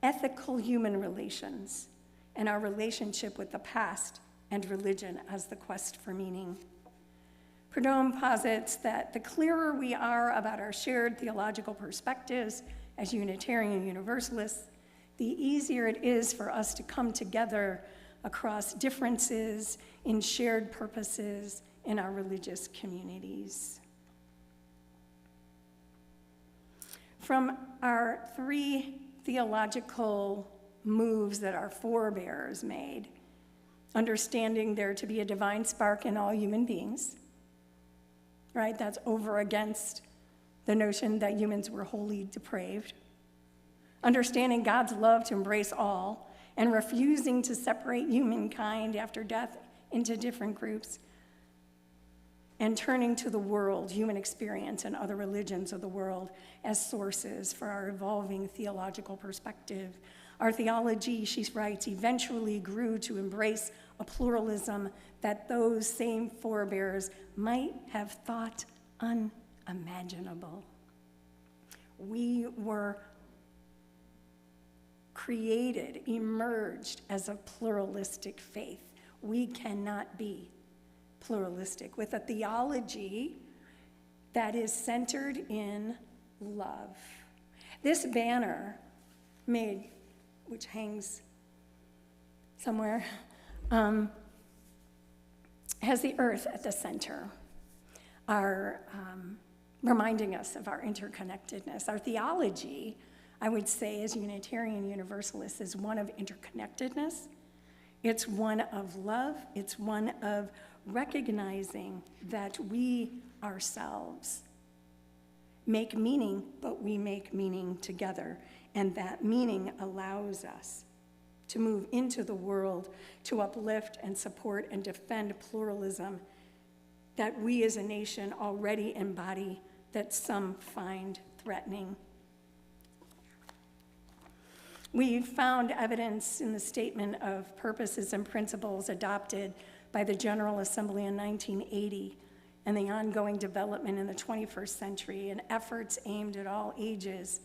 ethical human relations, and our relationship with the past and religion as the quest for meaning. Prudhomme posits that the clearer we are about our shared theological perspectives as Unitarian Universalists, the easier it is for us to come together across differences in shared purposes in our religious communities. From our 3 theological moves that our forebears made, understanding there to be a divine spark in all human beings, right? That's over against the notion that humans were wholly depraved. Understanding God's love to embrace all and refusing to separate humankind after death into different groups, and turning to the world, human experience, and other religions of the world as sources for our evolving theological perspective. Our theology, she writes, eventually grew to embrace a pluralism that those same forebears might have thought unimaginable. We were created, emerged as a pluralistic faith. We cannot be pluralistic with a theology that is centered in love. This banner made, which hangs somewhere, has the earth at the center, reminding us of our interconnectedness. Our theology, I would say, as Unitarian Universalists, is one of interconnectedness. It's one of love. It's one of recognizing that we ourselves make meaning, but we make meaning together. And that meaning allows us to move into the world to uplift and support and defend pluralism that we as a nation already embody, that some find threatening. We found evidence in the Statement of Purposes and Principles adopted by the General Assembly in 1980 and the ongoing development in the 21st century and efforts aimed at all ages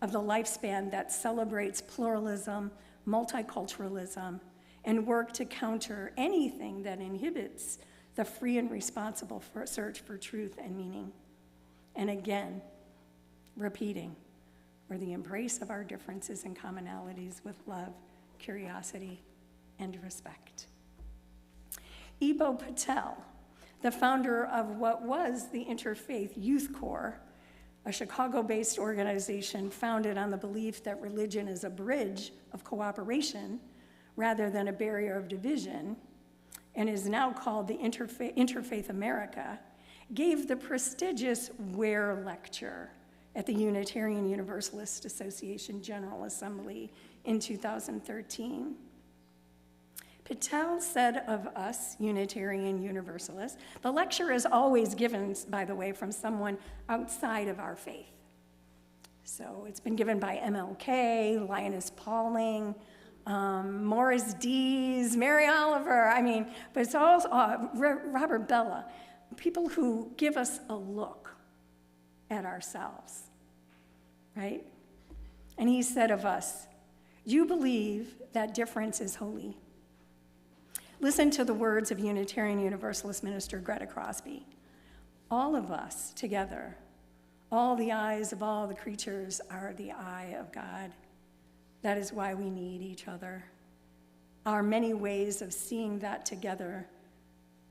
of the lifespan that celebrates pluralism, multiculturalism, and work to counter anything that inhibits the free and responsible search for truth and meaning. And again, repeating, or the embrace of our differences and commonalities with love, curiosity, and respect. Ibo Patel, the founder of what was the Interfaith Youth Corps, a Chicago-based organization founded on the belief that religion is a bridge of cooperation rather than a barrier of division, and is now called the Interfaith America, gave the prestigious Ware Lecture at the Unitarian Universalist Association General Assembly in 2013. Patel said of us, Unitarian Universalists, the lecture is always given, by the way, from someone outside of our faith. So it's been given by MLK, Linus Pauling, Morris Dees, Mary Oliver, but it's also Robert Bella, people who give us a look at ourselves, right? And he said of us, you believe that difference is holy. Listen to the words of Unitarian Universalist minister Greta Crosby. All of us together, all the eyes of all the creatures are the eye of God. That is why we need each other. Our many ways of seeing that together,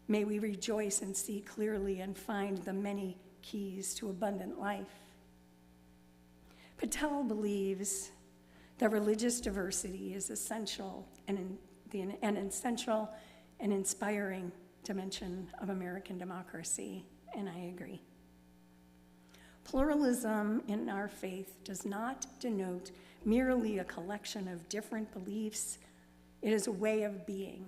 may we rejoice and see clearly and find the many keys to abundant life. Patel believes that religious diversity is essential and an essential and inspiring dimension of American democracy, and I agree. Pluralism in our faith does not denote merely a collection of different beliefs. It is a way of being,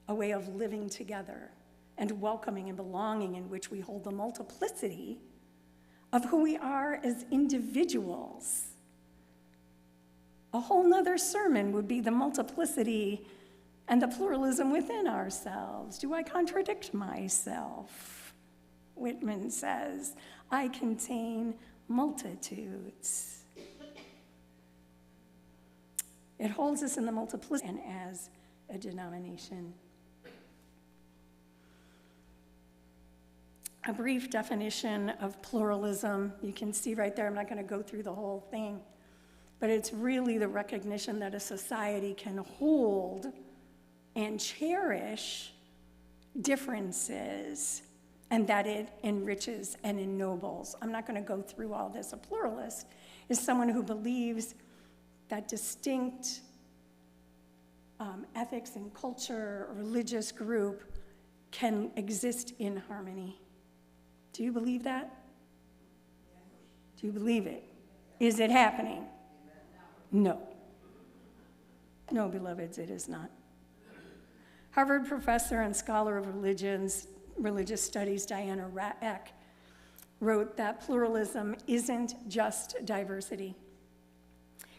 a way of living together and welcoming and belonging, in which we hold the multiplicity of who we are as individuals. A whole nother sermon would be the multiplicity and the pluralism within ourselves. Do I contradict myself? Whitman says, I contain multitudes. It holds us in the multiplicity and as a denomination. A brief definition of pluralism, you can see right there, I'm not going to go through the whole thing, but it's really the recognition that a society can hold and cherish differences and that it enriches and ennobles. I'm not going to go through all this. A pluralist is someone who believes that distinct ethics and culture or religious group can exist in harmony. Do you believe that? Do you believe it? Is it happening? No. No, beloveds, it is not. Harvard professor and scholar of religious studies Diana Eck wrote that pluralism isn't just diversity.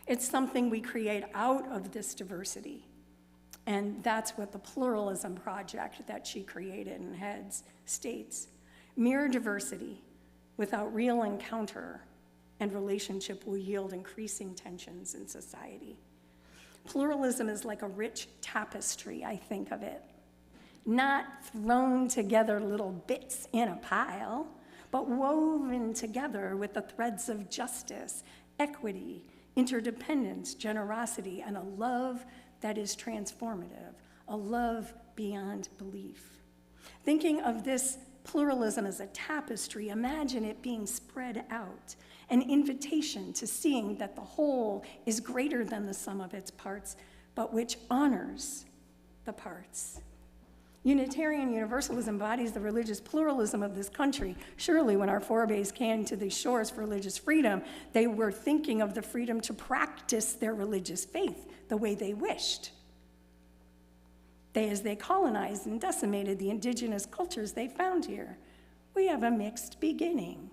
It's something we create out of this diversity. And that's what the Pluralism Project that she created and heads states. Mere diversity without real encounter and relationship will yield increasing tensions in society. Pluralism is like a rich tapestry, I think of it. Not thrown together little bits in a pile, but woven together with the threads of justice, equity, interdependence, generosity, and a love that is transformative, a love beyond belief. Thinking of this pluralism as a tapestry, imagine it being spread out, an invitation to seeing that the whole is greater than the sum of its parts, but which honors the parts. Unitarian Universalism embodies the religious pluralism of this country. Surely when our forebears came to these shores for religious freedom, they were thinking of the freedom to practice their religious faith the way they wished. As they colonized and decimated the indigenous cultures they found here. We have a mixed beginning,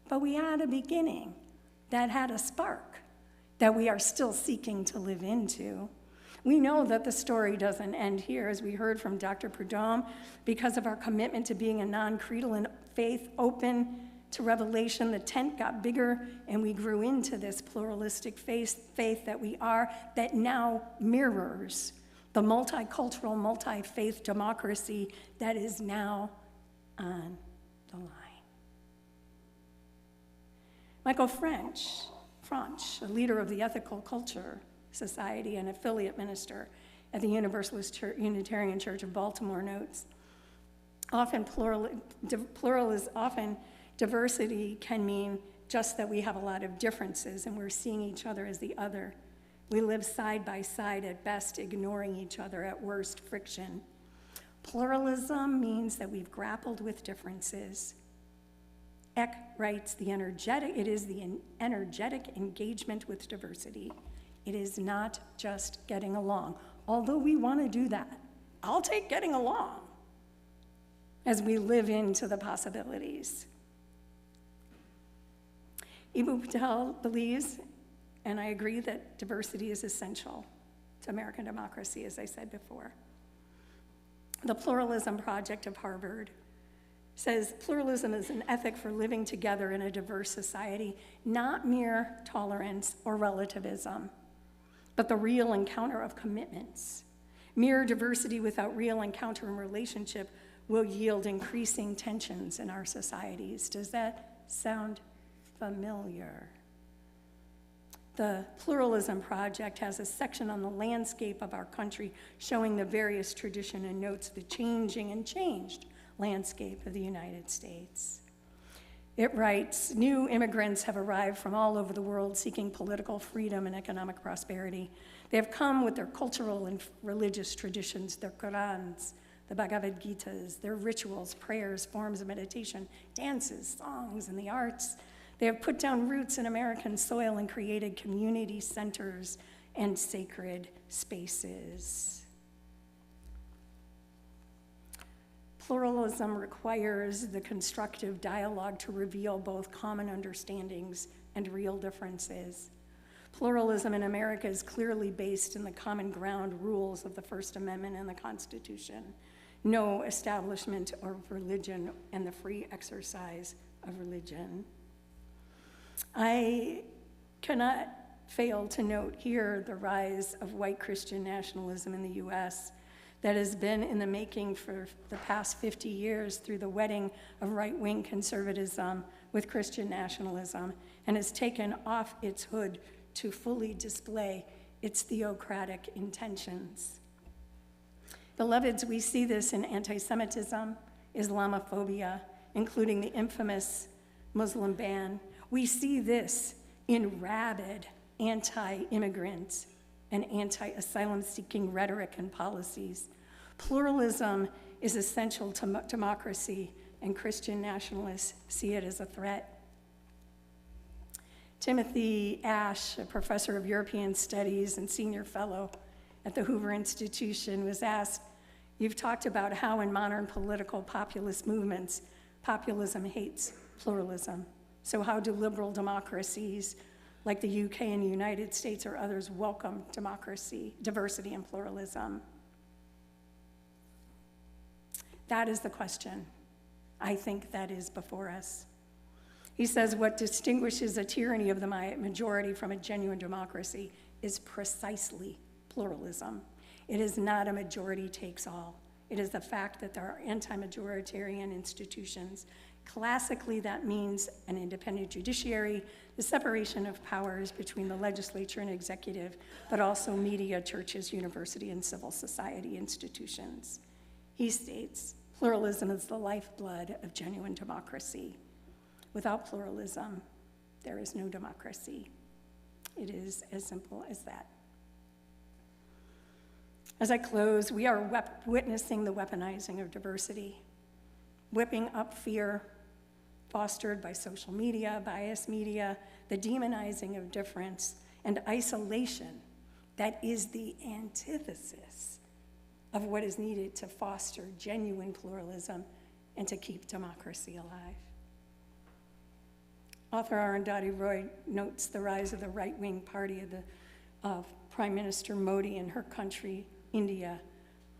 but we had a beginning that had a spark that we are still seeking to live into. We know that the story doesn't end here, as we heard from Dr. Prudhomme, because of our commitment to being a non-creedal and faith open to revelation. The tent got bigger, and we grew into this pluralistic faith that we are, that now mirrors the multicultural, multi-faith democracy that is now on the line. Michael French, a leader of the Ethical Culture Society and affiliate minister at the Universalist Unitarian Church of Baltimore, notes, often diversity can mean just that we have a lot of differences and we're seeing each other as the other. We live side by side at best, ignoring each other, at worst, friction. Pluralism means that we've grappled with differences. Eck writes, it is the energetic engagement with diversity. It is not just getting along, although we want to do that. I'll take getting along as we live into the possibilities. Ibn Patel believes, and I agree, that diversity is essential to American democracy, as I said before. The Pluralism Project of Harvard says pluralism is an ethic for living together in a diverse society, not mere tolerance or relativism, but the real encounter of commitments. Mere diversity without real encounter and relationship will yield increasing tensions in our societies. Does that sound familiar? The Pluralism Project has a section on the landscape of our country showing the various tradition and notes the changing and changed landscape of the United States. It writes, new immigrants have arrived from all over the world seeking political freedom and economic prosperity. They have come with their cultural and religious traditions, their Qurans, the Bhagavad Gitas, their rituals, prayers, forms of meditation, dances, songs, and the arts. They have put down roots in American soil and created community centers and sacred spaces. Pluralism requires the constructive dialogue to reveal both common understandings and real differences. Pluralism in America is clearly based in the common ground rules of the First Amendment and the Constitution. No establishment of religion and the free exercise of religion. I cannot fail to note here the rise of white Christian nationalism in the U.S. that has been in the making for the past 50 years through the wedding of right-wing conservatism with Christian nationalism, and has taken off its hood to fully display its theocratic intentions. Beloveds, we see this in anti-Semitism, Islamophobia, including the infamous Muslim ban. We see this in rabid anti-immigrant and anti-asylum-seeking rhetoric and policies. Pluralism is essential to democracy, and Christian nationalists see it as a threat. Timothy Ash, a professor of European Studies and senior fellow at the Hoover Institution, was asked, you've talked about how in modern political populist movements, populism hates pluralism. So how do liberal democracies like the UK and the United States or others welcome democracy, diversity, and pluralism? That is the question I think that is before us. He says what distinguishes a tyranny of the majority from a genuine democracy is precisely pluralism. It is not a majority takes all. It is the fact that there are anti-majoritarian institutions. Classically, that means an independent judiciary, the separation of powers between the legislature and executive, but also media, churches, university, and civil society institutions. He states, pluralism is the lifeblood of genuine democracy. Without pluralism, there is no democracy. It is as simple as that. As I close, we are witnessing the weaponizing of diversity, whipping up fear, fostered by social media, biased media, the demonizing of difference, and isolation that is the antithesis of what is needed to foster genuine pluralism and to keep democracy alive. Author Arundhati Roy notes the rise of the right-wing party of Prime Minister Modi in her country, India,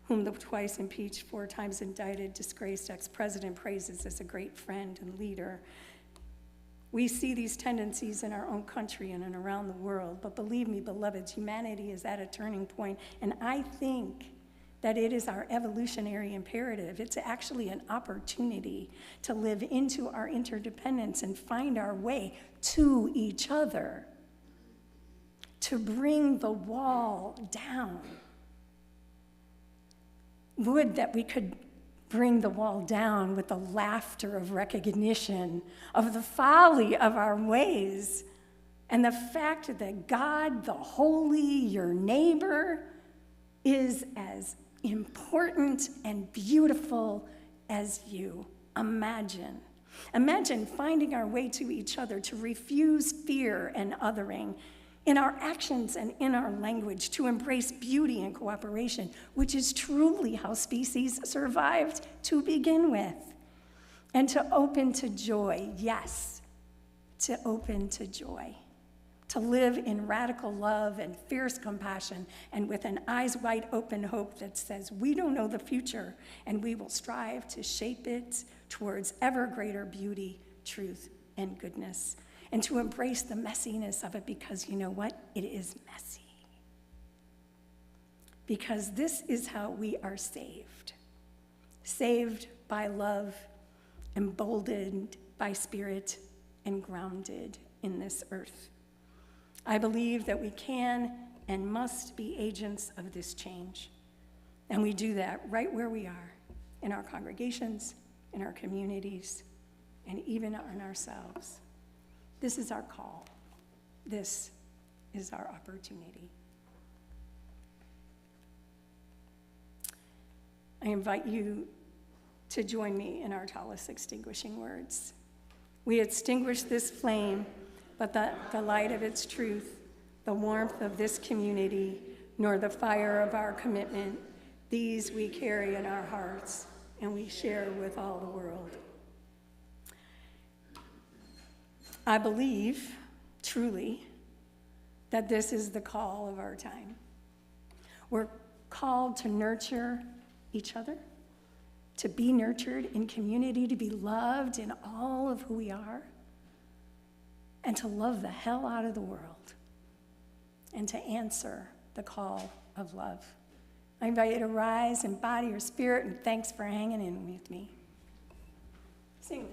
whom the twice impeached, 4 times indicted, disgraced ex-president praises as a great friend and leader. We see these tendencies in our own country and around the world, but believe me, beloveds, humanity is at a turning point, and I think that it is our evolutionary imperative. It's actually an opportunity to live into our interdependence and find our way to each other, to bring the wall down. Would that we could bring the wall down with the laughter of recognition of the folly of our ways and the fact that God, the holy, your neighbor, is as important and beautiful as you. Imagine finding our way to each other, to refuse fear and othering in our actions and in our language, to embrace beauty and cooperation, which is truly how species survived to begin with, and to open to joy, yes, to open to joy, to live in radical love and fierce compassion, and with an eyes wide open hope that says we don't know the future, and we will strive to shape it towards ever greater beauty, truth, and goodness, and to embrace the messiness of it, because you know what? It is messy. Because this is how we are saved. Saved by love, emboldened by spirit, and grounded in this earth. I believe that we can and must be agents of this change. And we do that right where we are, in our congregations, in our communities, and even in ourselves. This is our call. This is our opportunity. I invite you to join me in our Tallis extinguishing words. We extinguish this flame, but the light of its truth, the warmth of this community, nor the fire of our commitment, these we carry in our hearts and we share with all the world. I believe, truly, that this is the call of our time. We're called to nurture each other, to be nurtured in community, to be loved in all of who we are, and to love the hell out of the world, and to answer the call of love. I invite you to rise in body or spirit, and thanks for hanging in with me. Sing.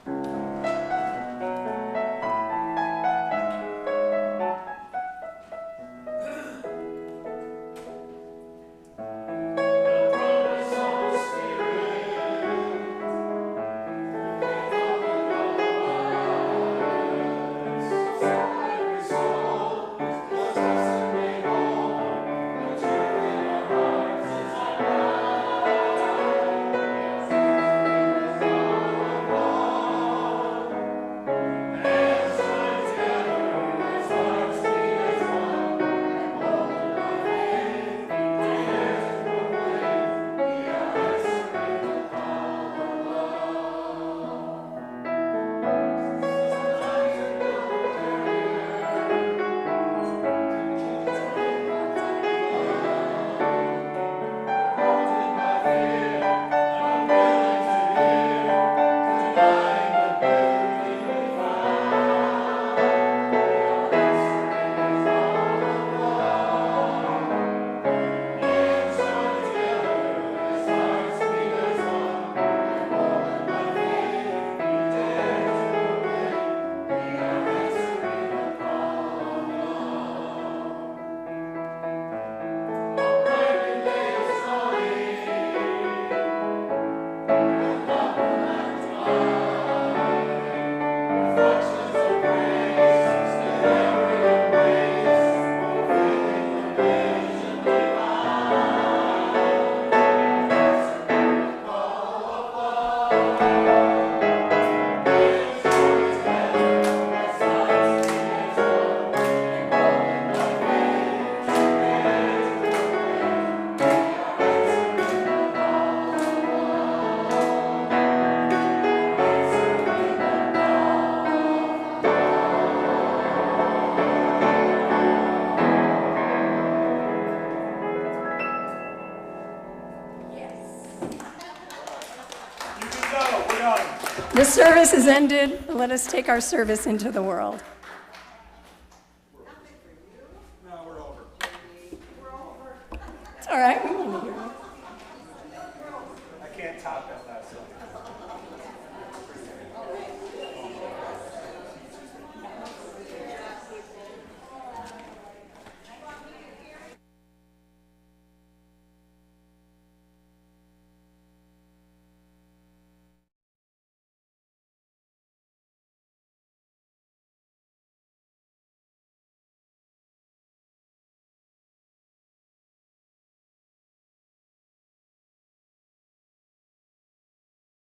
Our The service is ended. Let us take our service into the world. It's all right. We want to hear you. I can't top that last song.